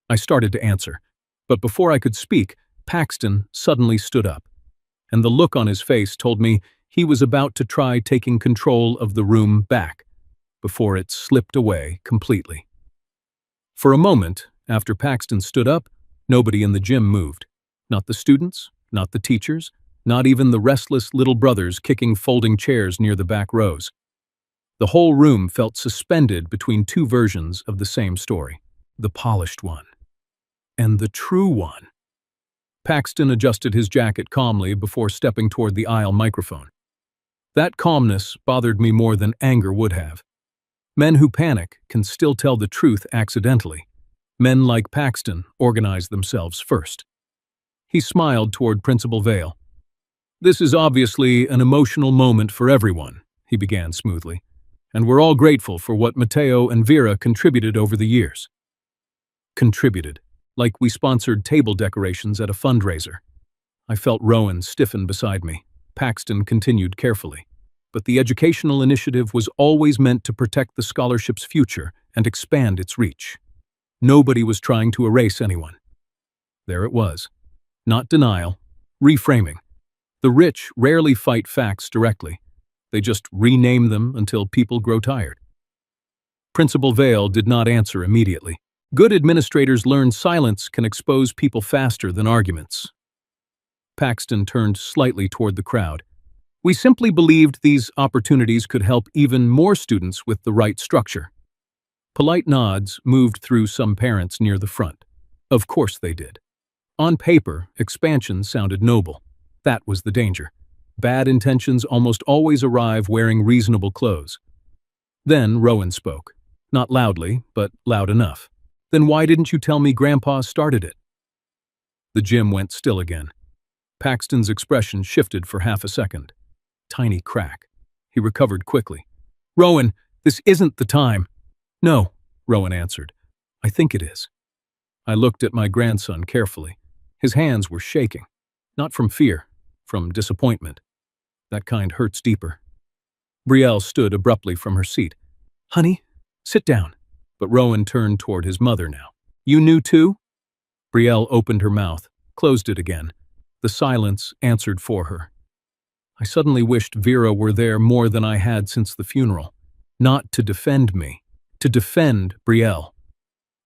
I started to answer, but before I could speak, Paxton suddenly stood up, and the look on his face told me he was about to try taking control of the room back, before it slipped away completely. For a moment, after Paxton stood up, nobody in the gym moved. Not the students, not the teachers, not even the restless little brothers kicking folding chairs near the back rows. The whole room felt suspended between two versions of the same story, the polished one and the true one. Paxton adjusted his jacket calmly before stepping toward the aisle microphone. That calmness bothered me more than anger would have. Men who panic can still tell the truth accidentally. Men like Paxton organize themselves first. He smiled toward Principal Vale. "This is obviously an emotional moment for everyone," he began smoothly, "and we're all grateful for what Mateo and Vera contributed over the years." Contributed, like we sponsored table decorations at a fundraiser. I felt Rowan stiffen beside me. Paxton continued carefully. But the educational initiative was always meant to protect the scholarship's future and expand its reach. Nobody was trying to erase anyone. There it was. Not denial, reframing. The rich rarely fight facts directly. They just rename them until people grow tired. Principal Vale did not answer immediately. Good administrators learn silence can expose people faster than arguments. Paxton turned slightly toward the crowd. "We simply believed these opportunities could help even more students with the right structure." Polite nods moved through some parents near the front. Of course they did. On paper, expansion sounded noble. That was the danger. Bad intentions almost always arrive wearing reasonable clothes. Then Rowan spoke. Not loudly, but loud enough. Then why didn't you tell me Grandpa started it? The gym went still again. Paxton's expression shifted for half a second. Tiny crack. He recovered quickly. Rowan, this isn't the time. No, Rowan answered. I think it is. I looked at my grandson carefully. His hands were shaking. Not from fear, from disappointment. That kind hurts deeper. Brielle stood abruptly from her seat. Honey, sit down. But Rowan turned toward his mother now. You knew too? Brielle opened her mouth, closed it again. The silence answered for her. I suddenly wished Vera were there more than I had since the funeral. Not to defend me, to defend Brielle.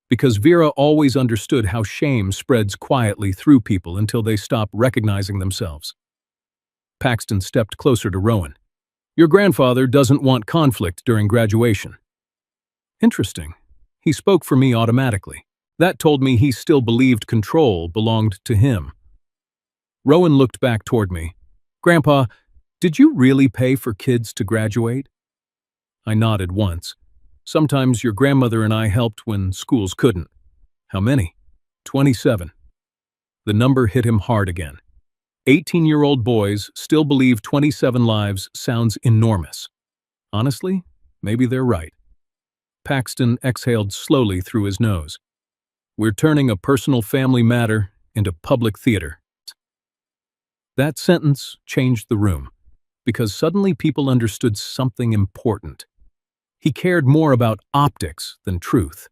Because Vera always understood how shame spreads quietly through people until they stop recognizing themselves. Paxton stepped closer to Rowan. Your grandfather doesn't want conflict during graduation. Interesting. He spoke for me automatically. That told me he still believed control belonged to him. Rowan looked back toward me. Grandpa, did you really pay for kids to graduate? I nodded once. Sometimes your grandmother and I helped when schools couldn't. How many? 27. The number hit him hard again. 18-year-old boys still believe 27 lives sounds enormous. Honestly, maybe they're right. Paxton exhaled slowly through his nose. We're turning a personal family matter into public theater. That sentence changed the room, because suddenly people understood something important. He cared more about optics than truth.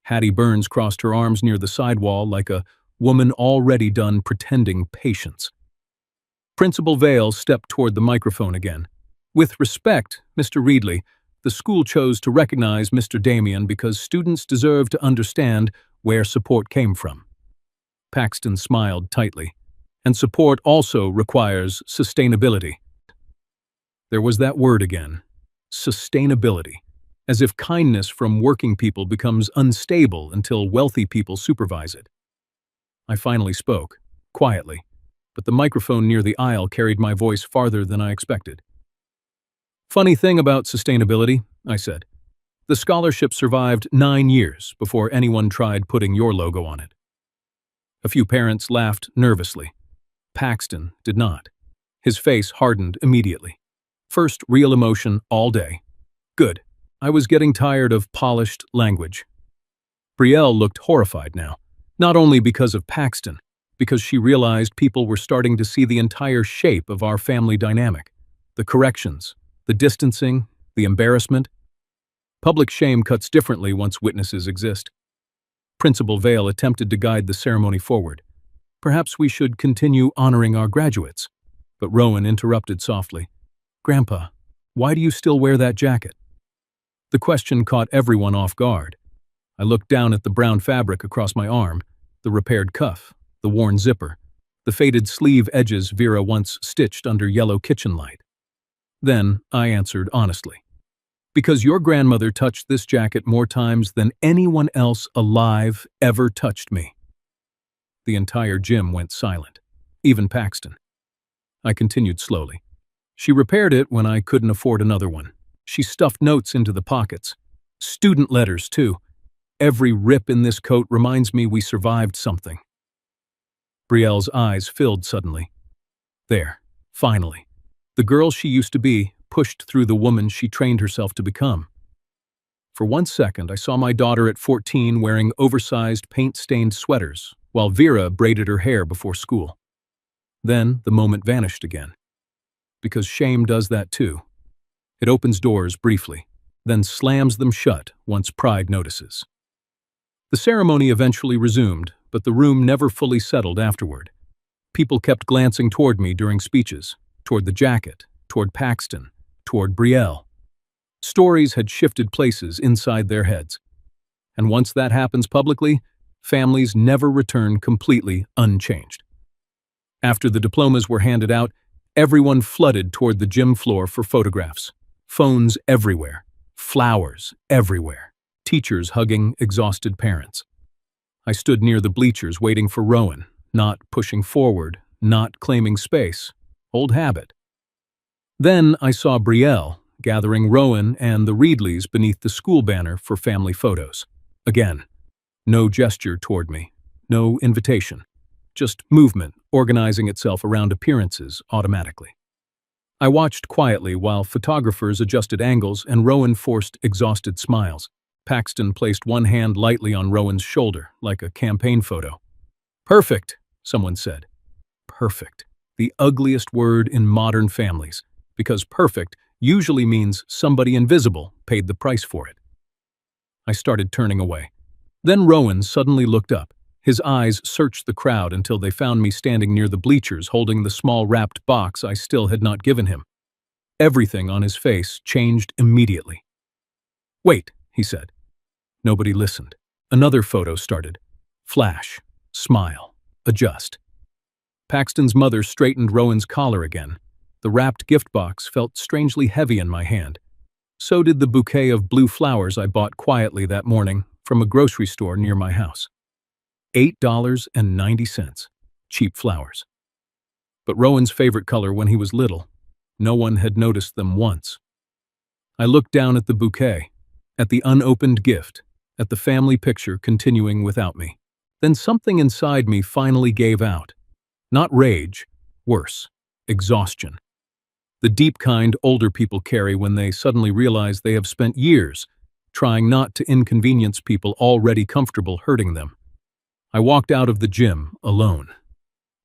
Hattie Burns crossed her arms near the sidewall like a woman already done pretending patience. Principal Vale stepped toward the microphone again. With respect, Mr. Reedley, the school chose to recognize Mr. Damian because students deserve to understand where support came from. Paxton smiled tightly. And support also requires sustainability. There was that word again. Sustainability. As if kindness from working people becomes unstable until wealthy people supervise it. I finally spoke, quietly, but the microphone near the aisle carried my voice farther than I expected. Funny thing about sustainability, I said. The scholarship survived 9 years before anyone tried putting your logo on it. A few parents laughed nervously. Paxton did not. His face hardened immediately. First real emotion all day. Good. I was getting tired of polished language. Brielle looked horrified now, not only because of Paxton, because she realized people were starting to see the entire shape of our family dynamic. The corrections, the distancing, the embarrassment. Public shame cuts differently once witnesses exist. Principal Vale attempted to guide the ceremony forward. Perhaps we should continue honoring our graduates. But Rowan interrupted softly. Grandpa, why do you still wear that jacket? The question caught everyone off guard. I looked down at the brown fabric across my arm, the repaired cuff, the worn zipper, the faded sleeve edges Vera once stitched under yellow kitchen light. Then I answered honestly. Because your grandmother touched this jacket more times than anyone else alive ever touched me. The entire gym went silent, even Paxton. I continued slowly. She repaired it when I couldn't afford another one. She stuffed notes into the pockets. Student letters, too. Every rip in this coat reminds me we survived something. Brielle's eyes filled suddenly. There, finally. The girl she used to be pushed through the woman she trained herself to become. For 1 second, I saw my daughter at 14 wearing oversized paint-stained sweaters, while Vera braided her hair before school. Then the moment vanished again. Because shame does that too. It opens doors briefly, then slams them shut once pride notices. The ceremony eventually resumed, but the room never fully settled afterward. People kept glancing toward me during speeches, toward the jacket, toward Paxton, toward Brielle. Stories had shifted places inside their heads. And once that happens publicly, families never return completely unchanged. After the diplomas were handed out, everyone flooded toward the gym floor for photographs. Phones everywhere. Flowers everywhere. Teachers hugging exhausted parents. I stood near the bleachers waiting for Rowan, not pushing forward, not claiming space. Old habit. Then I saw Brielle, gathering Rowan and the Reedleys beneath the school banner for family photos. Again, no gesture toward me, no invitation, just movement organizing itself around appearances automatically. I watched quietly while photographers adjusted angles and Rowan forced exhausted smiles. Paxton placed one hand lightly on Rowan's shoulder, like a campaign photo. "Perfect," someone said. Perfect. The ugliest word in modern families, because perfect usually means somebody invisible paid the price for it. I started turning away. Then Rowan suddenly looked up. His eyes searched the crowd until they found me standing near the bleachers holding the small wrapped box I still had not given him. Everything on his face changed immediately. "Wait," he said. Nobody listened. Another photo started. Flash, smile, adjust. Paxton's mother straightened Rowan's collar again. The wrapped gift box felt strangely heavy in my hand. So did the bouquet of blue flowers I bought quietly that morning from a grocery store near my house. $8.90. Cheap flowers. But Rowan's favorite color when he was little. No one had noticed them once. I looked down at the bouquet, at the unopened gift, at the family picture continuing without me. Then something inside me finally gave out. Not rage, worse, exhaustion. The deep kind older people carry when they suddenly realize they have spent years trying not to inconvenience people already comfortable hurting them. I walked out of the gym alone.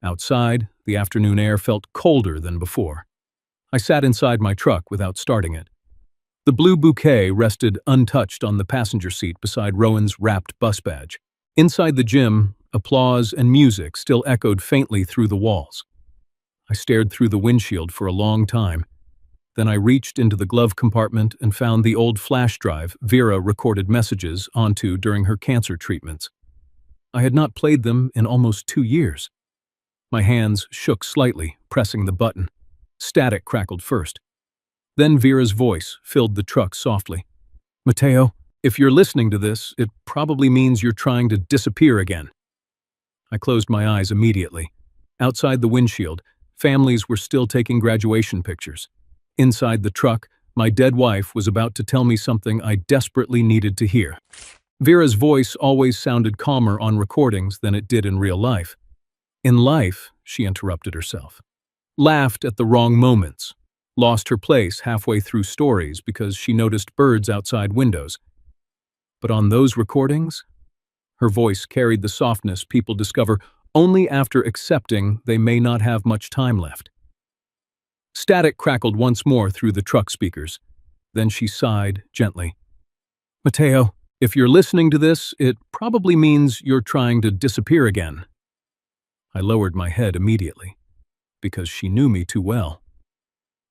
Outside, the afternoon air felt colder than before. I sat inside my truck without starting it. The blue bouquet rested untouched on the passenger seat beside Rowan's wrapped bus badge. Inside the gym, applause and music still echoed faintly through the walls. I stared through the windshield for a long time. Then I reached into the glove compartment and found the old flash drive Vera recorded messages onto during her cancer treatments. I had not played them in almost 2 years. My hands shook slightly, pressing the button. Static crackled first. Then Vera's voice filled the truck softly. "Mateo, if you're listening to this, it probably means you're trying to disappear again." I closed my eyes immediately. Outside the windshield, families were still taking graduation pictures. Inside the truck, my dead wife was about to tell me something I desperately needed to hear. Vera's voice always sounded calmer on recordings than it did in real life. In life, she interrupted herself. Laughed at the wrong moments. Lost her place halfway through stories because she noticed birds outside windows. But on those recordings, her voice carried the softness people discover only after accepting they may not have much time left. Static crackled once more through the truck speakers. Then she sighed gently. "Mateo, if you're listening to this, it probably means you're trying to disappear again." I lowered my head immediately, because she knew me too well.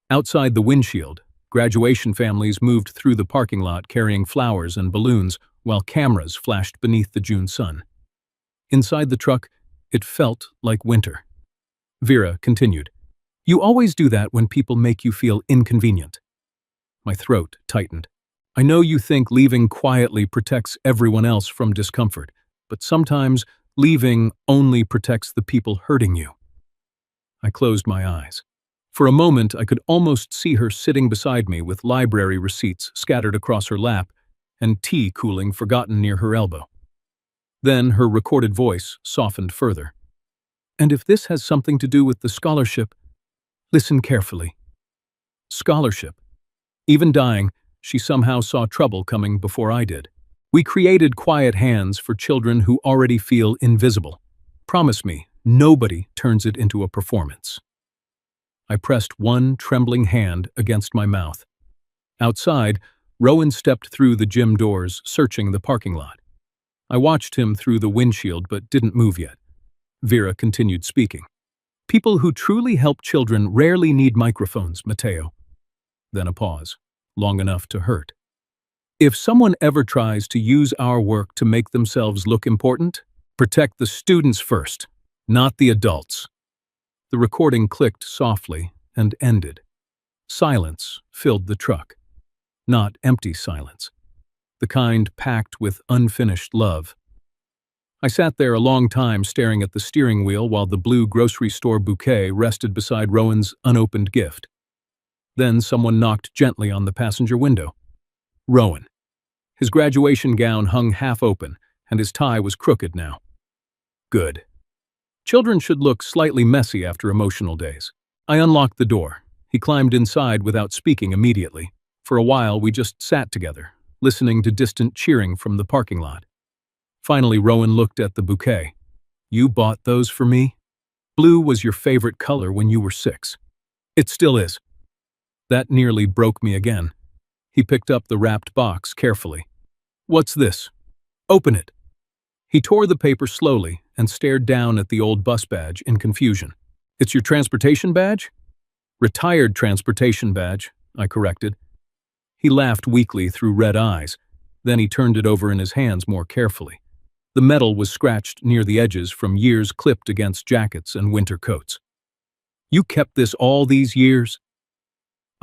Outside the windshield, graduation families moved through the parking lot carrying flowers and balloons while cameras flashed beneath the June sun. Inside the truck, it felt like winter. Vera continued, "You always do that when people make you feel inconvenient." My throat tightened. "I know you think leaving quietly protects everyone else from discomfort, but sometimes leaving only protects the people hurting you." I closed my eyes. For a moment, I could almost see her sitting beside me with library receipts scattered across her lap and tea cooling forgotten near her elbow. Then her recorded voice softened further. "And if this has something to do with the scholarship, listen carefully." Scholarship. Even dying, she somehow saw trouble coming before I did. "We created quiet hands for children who already feel invisible. Promise me, nobody turns it into a performance." I pressed one trembling hand against my mouth. Outside, Rowan stepped through the gym doors, searching the parking lot. I watched him through the windshield but didn't move yet. Vera continued speaking. "People who truly help children rarely need microphones, Mateo." Then a pause, long enough to hurt. "If someone ever tries to use our work to make themselves look important, protect the students first, not the adults." The recording clicked softly and ended. Silence filled the truck. Not empty silence. The kind packed with unfinished love. I sat there a long time staring at the steering wheel while the blue grocery store bouquet rested beside Rowan's unopened gift. Then someone knocked gently on the passenger window. Rowan. His graduation gown hung half open, and his tie was crooked now. Good. Children should look slightly messy after emotional days. I unlocked the door. He climbed inside without speaking immediately. For a while, we just sat together, listening to distant cheering from the parking lot. Finally, Rowan looked at the bouquet. You bought those for me? Blue was your favorite color when you were 6. It still is. That nearly broke me again. He picked up the wrapped box carefully. What's this? Open it. He tore the paper slowly and stared down at the old bus badge in confusion. It's your transportation badge? Retired transportation badge, I corrected. He laughed weakly through red eyes. Then he turned it over in his hands more carefully. The metal was scratched near the edges from years clipped against jackets and winter coats. You kept this all these years?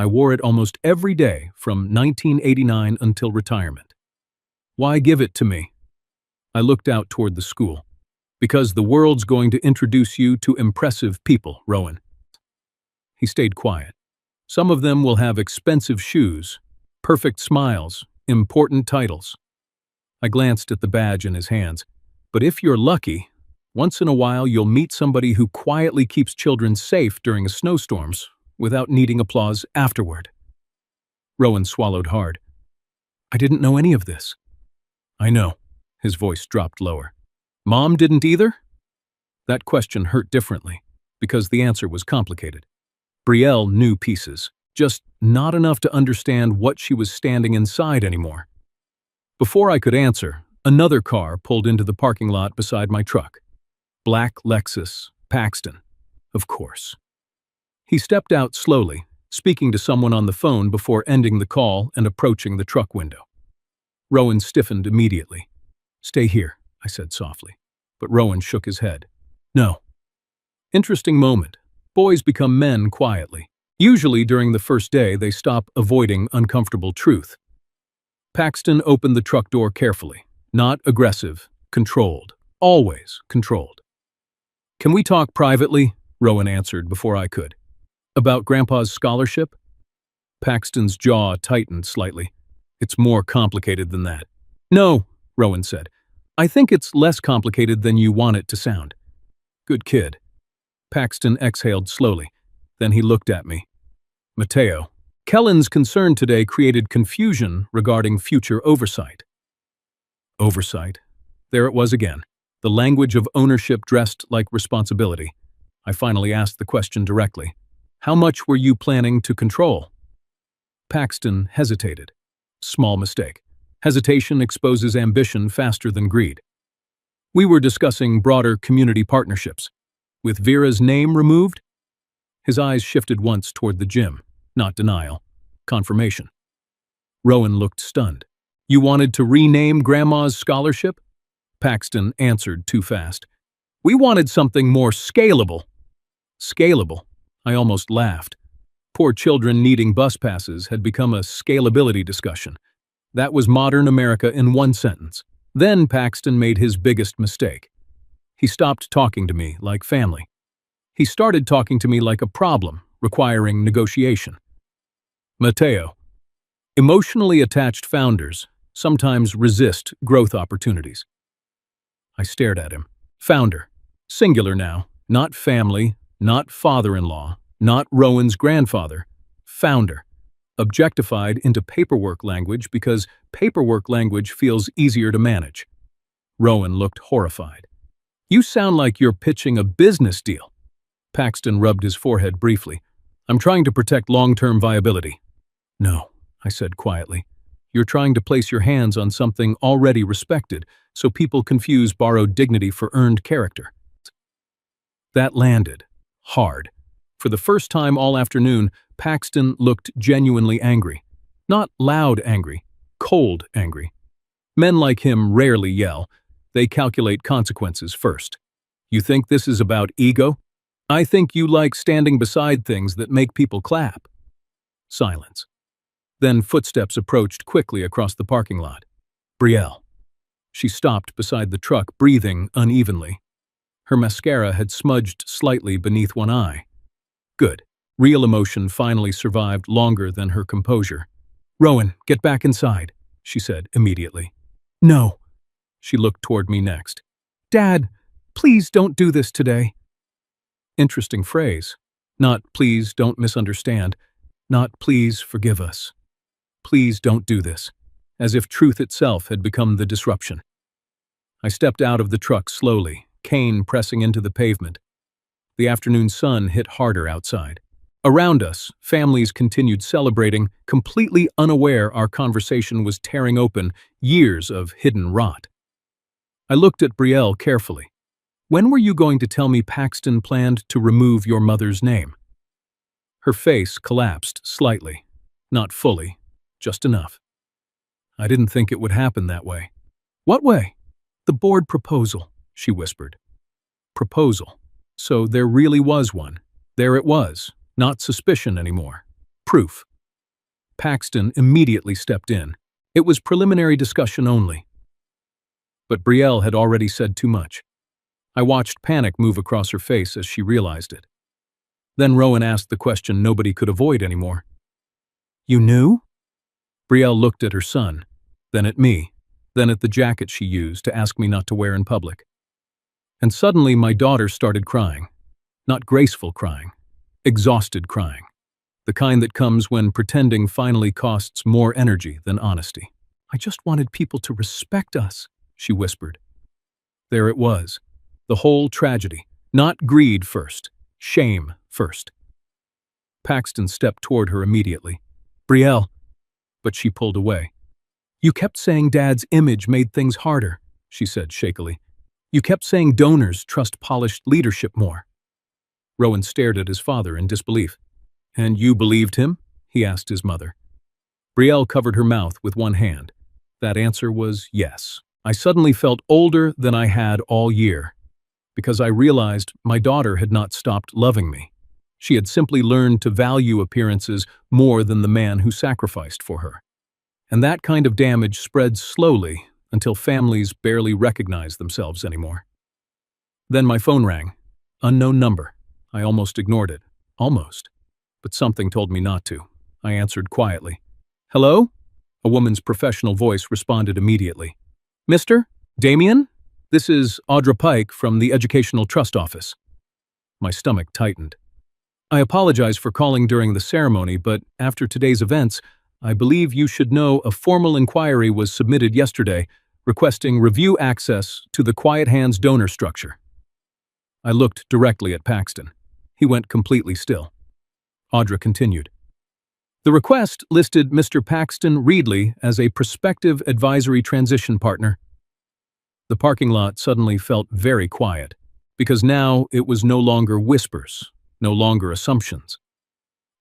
I wore it almost every day from 1989 until retirement. Why give it to me? I looked out toward the school. Because the world's going to introduce you to impressive people, Rowan. He stayed quiet. Some of them will have expensive shoes, perfect smiles, important titles. I glanced at the badge in his hands. But if you're lucky, once in a while you'll meet somebody who quietly keeps children safe during snowstorms without needing applause afterward. Rowan swallowed hard. I didn't know any of this. I know. His voice dropped lower. Mom didn't either? That question hurt differently, because the answer was complicated. Brielle knew pieces, just not enough to understand what she was standing inside anymore. Before I could answer, another car pulled into the parking lot beside my truck. Black Lexus, Paxton, of course. He stepped out slowly, speaking to someone on the phone before ending the call and approaching the truck window. Rowan stiffened immediately. Stay here, I said softly, but Rowan shook his head. No. Interesting moment. Boys become men quietly. Usually during the first day, they stop avoiding uncomfortable truth. Paxton opened the truck door carefully. Not aggressive, controlled. Always controlled. Can we talk privately? Rowan answered before I could. About Grandpa's scholarship? Paxton's jaw tightened slightly. It's more complicated than that. No, Rowan said. I think it's less complicated than you want it to sound. Good kid. Paxton exhaled slowly. Then he looked at me. Mateo, Kellen's concern today created confusion regarding future oversight. Oversight. There it was again. The language of ownership dressed like responsibility. I finally asked the question directly. How much were you planning to control? Paxton hesitated. Small mistake. Hesitation exposes ambition faster than greed. We were discussing broader community partnerships. With Vera's name removed? His eyes shifted once toward the gym. Not denial. Confirmation. Rowan looked stunned. You wanted to rename Grandma's scholarship? Paxton answered too fast. We wanted something more scalable. Scalable? I almost laughed. Poor children needing bus passes had become a scalability discussion. That was modern America in one sentence. Then Paxton made his biggest mistake. He stopped talking to me like family. He started talking to me like a problem, requiring negotiation. Mateo. Emotionally attached founders sometimes resist growth opportunities. I stared at him. Founder. Singular now. Not family, not father-in-law, not Rowan's grandfather. Founder. Objectified into paperwork language because paperwork language feels easier to manage. Rowan looked horrified. You sound like you're pitching a business deal. Paxton rubbed his forehead briefly. I'm trying to protect long-term viability. No, I said quietly. You're trying to place your hands on something already respected, so people confuse borrowed dignity for earned character. That landed. Hard. For the first time all afternoon, Paxton looked genuinely angry. Not loud angry, cold angry. Men like him rarely yell. They calculate consequences first. You think this is about ego? I think you like standing beside things that make people clap. Silence. Then footsteps approached quickly across the parking lot. Brielle. She stopped beside the truck, breathing unevenly. Her mascara had smudged slightly beneath one eye. Good. Real emotion finally survived longer than her composure. "Rowan, get back inside," she said immediately. "No." She looked toward me next. "Dad, please don't do this today." Interesting phrase. Not "please don't misunderstand," not "please forgive us." "Please don't do this," as if truth itself had become the disruption. I stepped out of the truck slowly, cane pressing into the pavement. The afternoon sun hit harder outside. Around us, families continued celebrating, completely unaware our conversation was tearing open years of hidden rot. I looked at Brielle carefully. "When were you going to tell me Paxton planned to remove your mother's name?" Her face collapsed slightly. Not fully, just enough. "I didn't think it would happen that way." "What way?" "The board proposal," she whispered. Proposal. So there really was one. There it was. Not suspicion anymore. Proof. Paxton immediately stepped in. It was preliminary discussion only. But Brielle had already said too much. I watched panic move across her face as she realized it. Then Rowan asked the question nobody could avoid anymore. "You knew?" Brielle looked at her son, then at me, then at the jacket she used to ask me not to wear in public. And suddenly my daughter started crying. Not graceful crying. Exhausted crying. The kind that comes when pretending finally costs more energy than honesty. "I just wanted people to respect us," she whispered. There it was. The whole tragedy. Not greed first. Shame first. Paxton stepped toward her immediately. "Brielle." But she pulled away. "You kept saying Dad's image made things harder," she said shakily. "You kept saying donors trust polished leadership more." Rowan stared at his father in disbelief. "And you believed him?" he asked his mother. Brielle covered her mouth with one hand. That answer was yes. I suddenly felt older than I had all year, because I realized my daughter had not stopped loving me. She had simply learned to value appearances more than the man who sacrificed for her. And that kind of damage spreads slowly until families barely recognize themselves anymore. Then my phone rang. Unknown number. I almost ignored it. Almost. But something told me not to. I answered quietly. "Hello?" A woman's professional voice responded immediately. "Mr. Damian? This is Audra Pike from the Educational Trust Office." My stomach tightened. "I apologize for calling during the ceremony, but after today's events, I believe you should know a formal inquiry was submitted yesterday requesting review access to the Quiet Hands donor structure." I looked directly at Paxton. He went completely still. Audra continued. "The request listed Mr. Paxton Reedley as a prospective advisory transition partner." The parking lot suddenly felt very quiet, because now it was no longer whispers, no longer assumptions.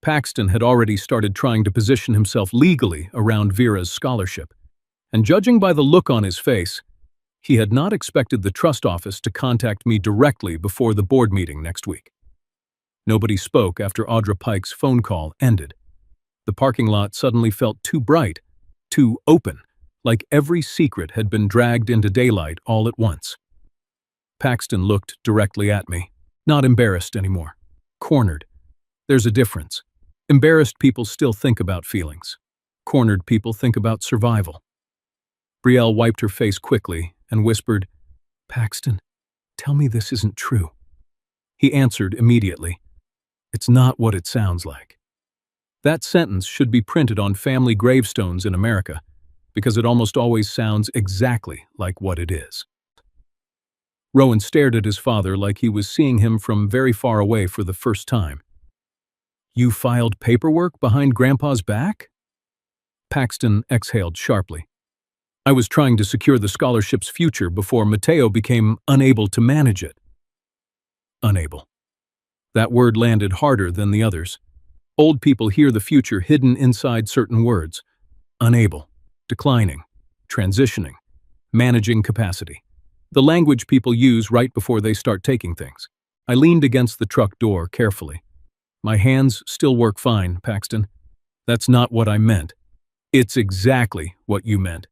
Paxton had already started trying to position himself legally around Vera's scholarship, and judging by the look on his face, he had not expected the trust office to contact me directly before the board meeting next week. Nobody spoke after Audra Pike's phone call ended. The parking lot suddenly felt too bright, too open, like every secret had been dragged into daylight all at once. Paxton looked directly at me, not embarrassed anymore. Cornered. There's a difference. Embarrassed people still think about feelings. Cornered people think about survival. Brielle wiped her face quickly and whispered, "Paxton, tell me this isn't true." He answered immediately, "It's not what it sounds like." That sentence should be printed on family gravestones in America, because it almost always sounds exactly like what it is. Rowan stared at his father like he was seeing him from very far away for the first time. "You filed paperwork behind Grandpa's back?" Paxton exhaled sharply. "I was trying to secure the scholarship's future before Mateo became unable to manage it." Unable. That word landed harder than the others. Old people hear the future hidden inside certain words. Unable, declining, transitioning, managing capacity. The language people use right before they start taking things. I leaned against the truck door carefully. "My hands still work fine, Paxton. That's not what I meant." "It's exactly what you meant."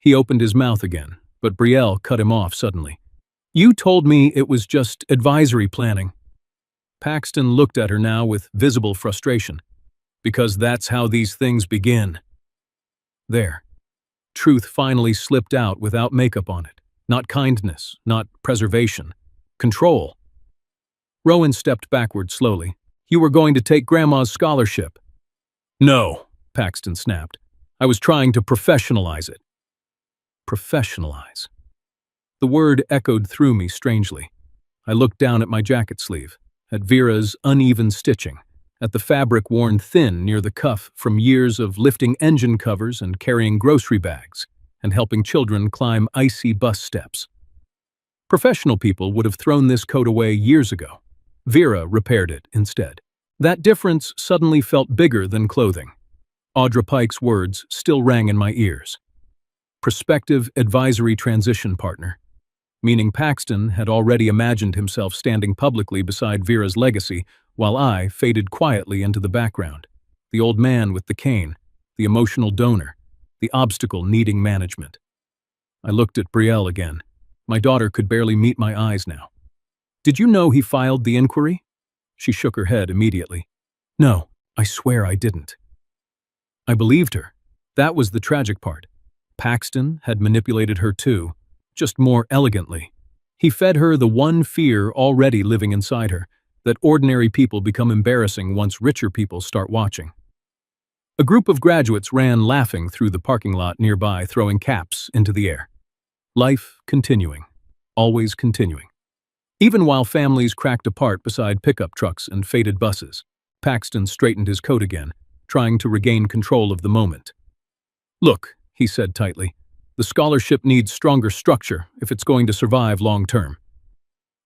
He opened his mouth again, but Brielle cut him off suddenly. "You told me it was just advisory planning." Paxton looked at her now with visible frustration. Because that's how these things begin. There. Truth finally slipped out without makeup on it. Not kindness, not preservation. Control. Rowan stepped backward slowly. You were going to take Grandma's scholarship. No, Paxton snapped. I was trying to professionalize it. Professionalize. The word echoed through me strangely. I looked down at my jacket sleeve, at Vera's uneven stitching, at the fabric worn thin near the cuff from years of lifting engine covers and carrying grocery bags, and helping children climb icy bus steps. Professional people would have thrown this coat away years ago. Vera repaired it instead. That difference suddenly felt bigger than clothing. Audra Pike's words still rang in my ears. Prospective advisory transition partner. Meaning Paxton had already imagined himself standing publicly beside Vera's legacy, while I faded quietly into the background. The old man with the cane, the emotional donor, the obstacle needing management. I looked at Brielle again. My daughter could barely meet my eyes now. Did you know he filed the inquiry? She shook her head immediately. No, I swear I didn't. I believed her. That was the tragic part. Paxton had manipulated her too, just more elegantly. He fed her the one fear already living inside her, that ordinary people become embarrassing once richer people start watching. A group of graduates ran laughing through the parking lot nearby, throwing caps into the air. Life continuing, always continuing. Even while families cracked apart beside pickup trucks and faded buses, Paxton straightened his coat again, trying to regain control of the moment. Look, he said tightly, the scholarship needs stronger structure if it's going to survive long term.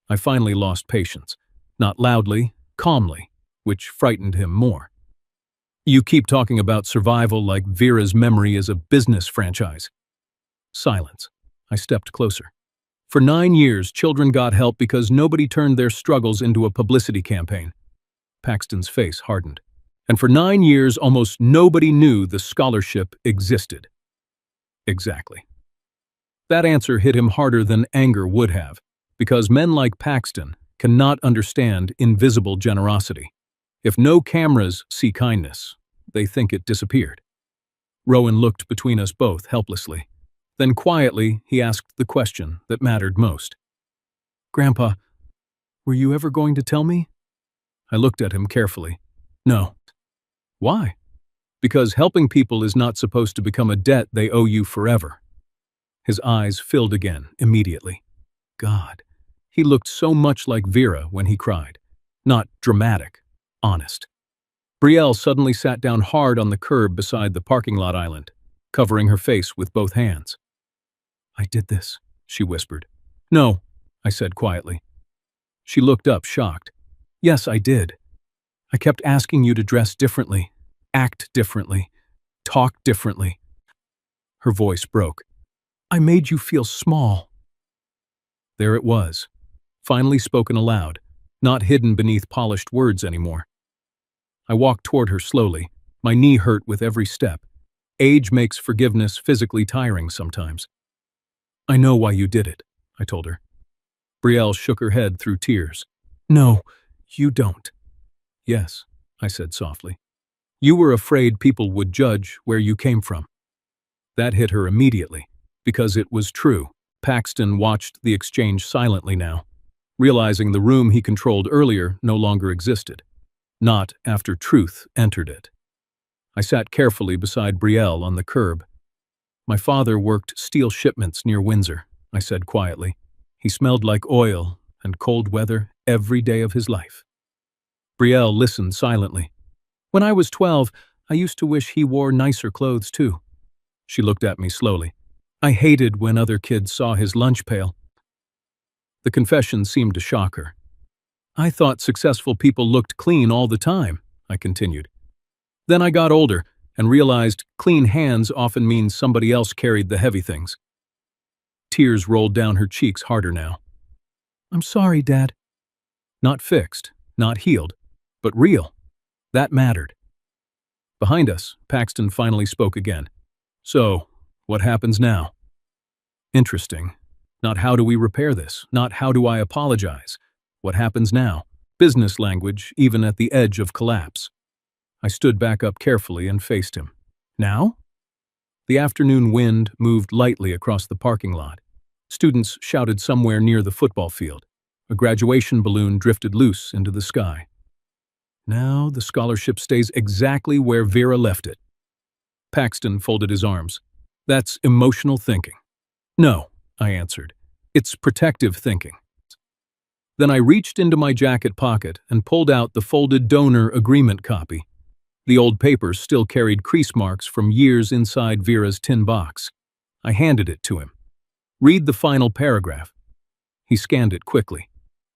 I finally lost patience. Not loudly, calmly, which frightened him more. You keep talking about survival like Vera's memory is a business franchise. Silence. I stepped closer. For 9 years, children got help because nobody turned their struggles into a publicity campaign. Paxton's face hardened. And for 9 years, almost nobody knew the scholarship existed. Exactly. That answer hit him harder than anger would have, because men like Paxton cannot understand invisible generosity. If no cameras see kindness, they think it disappeared. Rowan looked between us both helplessly. Then quietly, he asked the question that mattered most. Grandpa, were you ever going to tell me? I looked at him carefully. No. Why? Because helping people is not supposed to become a debt they owe you forever. His eyes filled again, immediately. God. He looked so much like Vera when he cried. Not dramatic, honest. Brielle suddenly sat down hard on the curb beside the parking lot island, covering her face with both hands. I did this, she whispered. No, I said quietly. She looked up, shocked. Yes, I did. I kept asking you to dress differently, act differently, talk differently. Her voice broke. I made you feel small. There it was. Finally spoken aloud, not hidden beneath polished words anymore. I walked toward her slowly. My knee hurt with every step. Age makes forgiveness physically tiring sometimes. I know why you did it, I told her. Brielle shook her head through tears. No, you don't. Yes, I said softly. You were afraid people would judge where you came from. That hit her immediately, because it was true. Paxton watched the exchange silently now, realizing the room he controlled earlier no longer existed. Not after truth entered it. I sat carefully beside Brielle on the curb. My father worked steel shipments near Windsor, I said quietly. He smelled like oil and cold weather every day of his life. Brielle listened silently. When I was 12, I used to wish he wore nicer clothes too. She looked at me slowly. I hated when other kids saw his lunch pail. The confession seemed to shock her. I thought successful people looked clean all the time, I continued. Then I got older and realized clean hands often means somebody else carried the heavy things. Tears rolled down her cheeks harder now. I'm sorry, Dad. Not fixed, not healed, but real. That mattered. Behind us, Paxton finally spoke again. So, what happens now? Interesting. Not how do we repair this, not how do I apologize. What happens now? business language even at the edge of collapse. I stood back up carefully and faced him. Now? The afternoon wind moved lightly across the parking lot. Students shouted somewhere near the football field. A graduation balloon drifted loose into the sky. Now the scholarship stays exactly where Vera left it. Paxton folded his arms. That's emotional thinking. No, I answered. It's protective thinking. Then I reached into my jacket pocket and pulled out the folded donor agreement copy. The old papers still carried crease marks from years inside Vera's tin box. I handed it to him. Read the final paragraph. He scanned it quickly.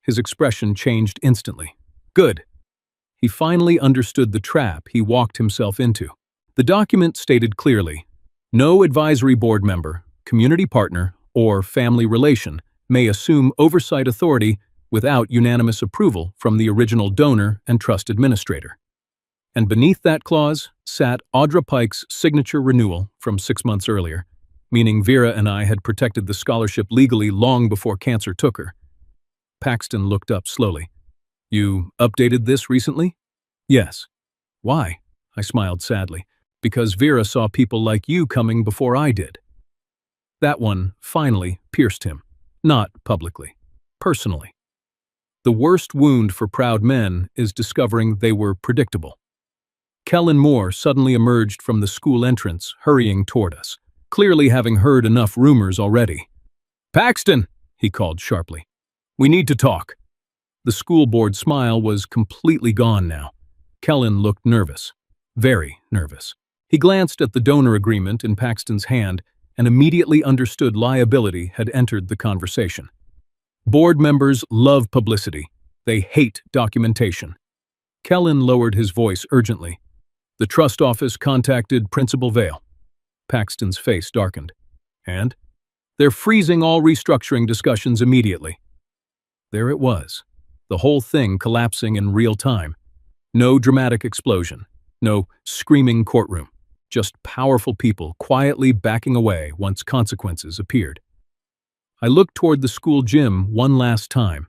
His expression changed instantly. Good. He finally understood the trap he walked himself into. The document stated clearly, no advisory board member, community partner, or family relation may assume oversight authority without unanimous approval from the original donor and trust administrator. And beneath that clause sat Audra Pike's signature renewal from 6 months earlier, meaning Vera and I had protected the scholarship legally long before cancer took her. Paxton looked up slowly. You updated this recently? Yes. Why? I smiled sadly. Because Vera saw people like you coming before I did. That one finally pierced him. Not publicly. Personally. The worst wound for proud men is discovering they were predictable. Kellen Moore suddenly emerged from the school entrance, hurrying toward us, clearly having heard enough rumors already. Paxton, he called sharply. We need to talk. The school board smile was completely gone now. Kellen looked nervous. Very nervous. He glanced at the donor agreement in Paxton's hand and immediately understood liability had entered the conversation. Board members love publicity. They hate documentation. Kellen lowered his voice urgently. The trust office contacted Principal Vale. Paxton's face darkened. And? They're freezing all restructuring discussions immediately. There it was. The whole thing collapsing in real time. No dramatic explosion. No screaming courtroom. Just powerful people quietly backing away once consequences appeared. I looked toward the school gym one last time.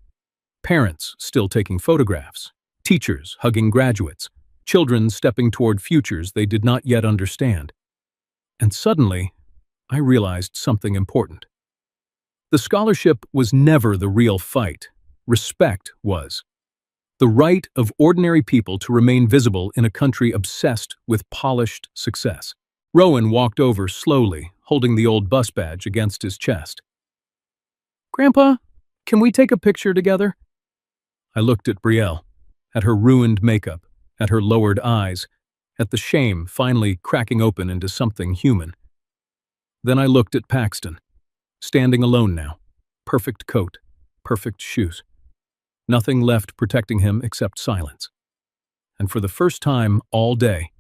Parents still taking photographs. Teachers hugging graduates. Children stepping toward futures they did not yet understand. And suddenly, I realized something important. The scholarship was never the real fight. Respect was. The right of ordinary people to remain visible in a country obsessed with polished success. Rowan walked over slowly, holding the old bus badge against his chest. Grandpa, can we take a picture together? I looked at Brielle, at her ruined makeup, at her lowered eyes, at the shame finally cracking open into something human. Then I looked at Paxton, standing alone now. Perfect coat, perfect shoes. Nothing left protecting him except silence. And for the first time all day,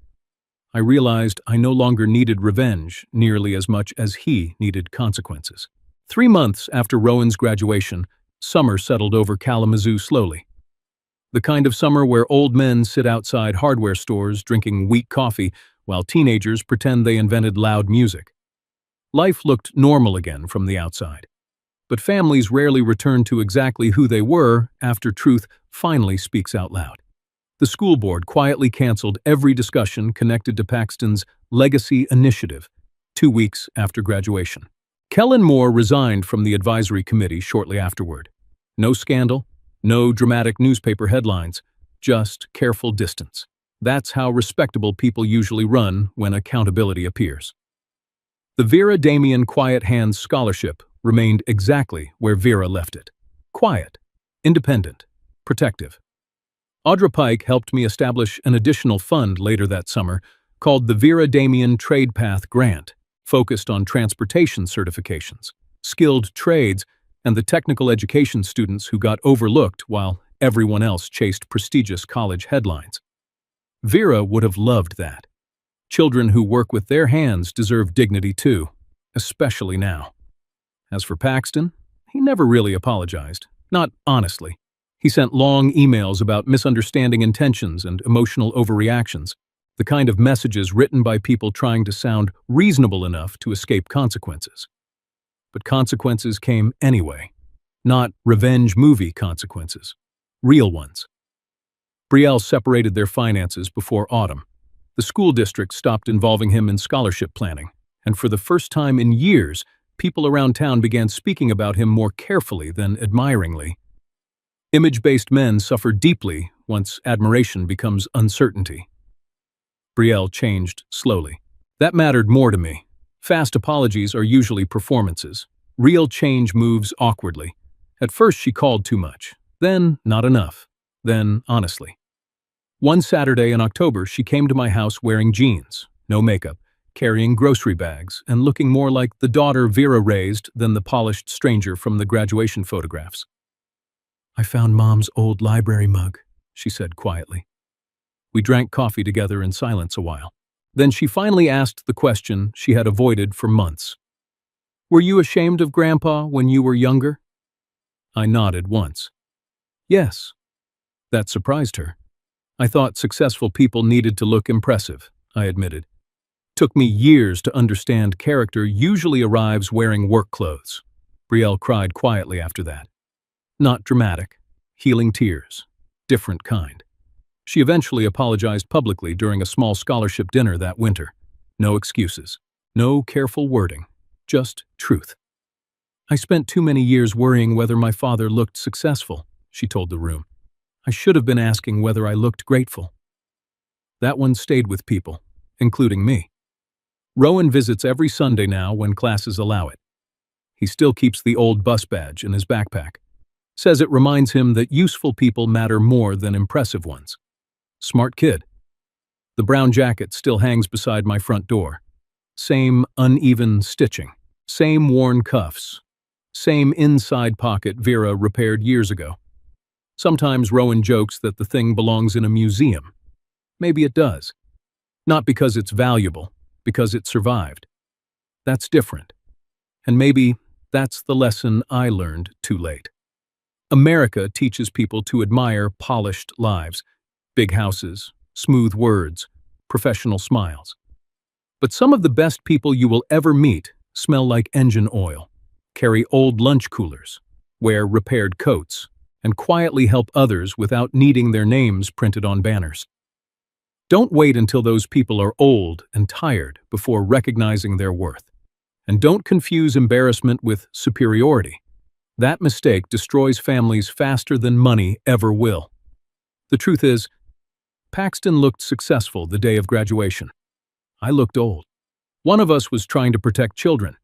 I realized I no longer needed revenge nearly as much as he needed consequences. 3 months after Rowan's graduation, summer settled over Kalamazoo slowly. The kind of summer where old men sit outside hardware stores drinking weak coffee while teenagers pretend they invented loud music. Life looked normal again from the outside. But families rarely return to exactly who they were after truth finally speaks out loud. The school board quietly canceled every discussion connected to Paxton's legacy initiative 2 weeks after graduation. Kellen Moore resigned from the advisory committee shortly afterward. No scandal, no dramatic newspaper headlines, just careful distance. That's how respectable people usually run when accountability appears. The Vera Damian Quiet Hands Scholarship remained exactly where Vera left it. Quiet, independent, protective. Audra Pike helped me establish an additional fund later that summer called the Vera Damian Trade Path Grant, focused on transportation certifications, skilled trades, and the technical education students who got overlooked while everyone else chased prestigious college headlines. Vera would have loved that. Children who work with their hands deserve dignity too, especially now. As for Paxton, he never really apologized, not honestly. He sent long emails about misunderstanding intentions and emotional overreactions, the kind of messages written by people trying to sound reasonable enough to escape consequences. But consequences came anyway, not revenge movie consequences, real ones. Brielle separated their finances before autumn. The school district stopped involving him in scholarship planning, and for the first time in years, people around town began speaking about him more carefully than admiringly. Image-based men suffer deeply once admiration becomes uncertainty. Brielle changed slowly. That mattered more to me. Fast apologies are usually performances. Real change moves awkwardly. At first she called too much, then not enough, then honestly. One Saturday in October she came to my house wearing jeans, no makeup, carrying grocery bags, and looking more like the daughter Vera raised than the polished stranger from the graduation photographs. "I found Mom's old library mug," she said quietly. We drank coffee together in silence a while. Then she finally asked the question she had avoided for months. "Were you ashamed of Grandpa when you were younger?" I nodded once. "Yes." That surprised her. "I thought successful people needed to look impressive," I admitted. "Took me years to understand character usually arrives wearing work clothes." Brielle cried quietly after that. Not dramatic, healing tears, different kind. She eventually apologized publicly during a small scholarship dinner that winter. No excuses, no careful wording, just truth. "I spent too many years worrying whether my father looked successful," she told the room. "I should have been asking whether I looked grateful." That one stayed with people, including me. Rowan visits every Sunday now when classes allow it. He still keeps the old bus badge in his backpack. Says it reminds him that useful people matter more than impressive ones. Smart kid. The brown jacket still hangs beside my front door. Same uneven stitching, same worn cuffs, same inside pocket Vera repaired years ago. Sometimes Rowan jokes that the thing belongs in a museum. Maybe it does. Not because it's valuable, because it survived. That's different. And maybe that's the lesson I learned too late. America teaches people to admire polished lives, big houses, smooth words, professional smiles. But some of the best people you will ever meet smell like engine oil, carry old lunch coolers, wear repaired coats, and quietly help others without needing their names printed on banners. Don't wait until those people are old and tired before recognizing their worth. And don't confuse embarrassment with superiority. That mistake destroys families faster than money ever will. The truth is, Paxton looked successful the day of graduation. I looked old. One of us was trying to protect children.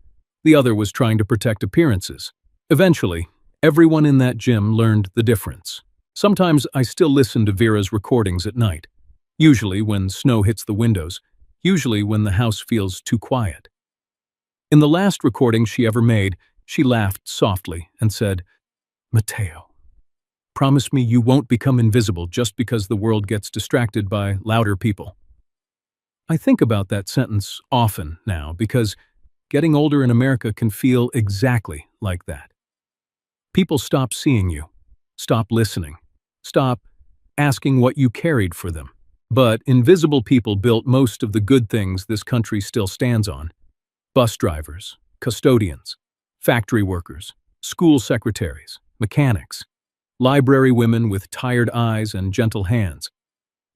The other was trying to protect appearances. Eventually, everyone in that gym learned the difference. Sometimes I still listen to Vera's recordings at night. Usually when snow hits the windows. Usually when the house feels too quiet. In the last recording she ever made, she laughed softly and said, "Mateo, promise me you won't become invisible just because the world gets distracted by louder people." I think about that sentence often now because getting older in America can feel exactly like that. People stop seeing you, stop listening, stop asking what you carried for them. But invisible people built most of the good things this country still stands on. Bus drivers, custodians, factory workers, school secretaries, mechanics, library women with tired eyes and gentle hands.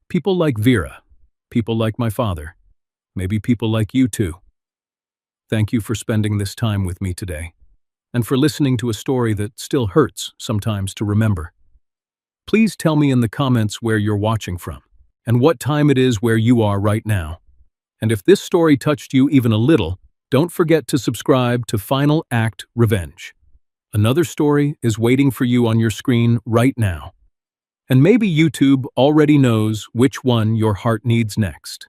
People like Vera, people like my father, maybe people like you too. Thank you for spending this time with me today, and for listening to a story that still hurts sometimes to remember. Please tell me in the comments where you're watching from, and what time it is where you are right now. And if this story touched you even a little, don't forget to subscribe to Final Act Revenge. Another story is waiting for you on your screen right now. And maybe YouTube already knows which one your heart needs next.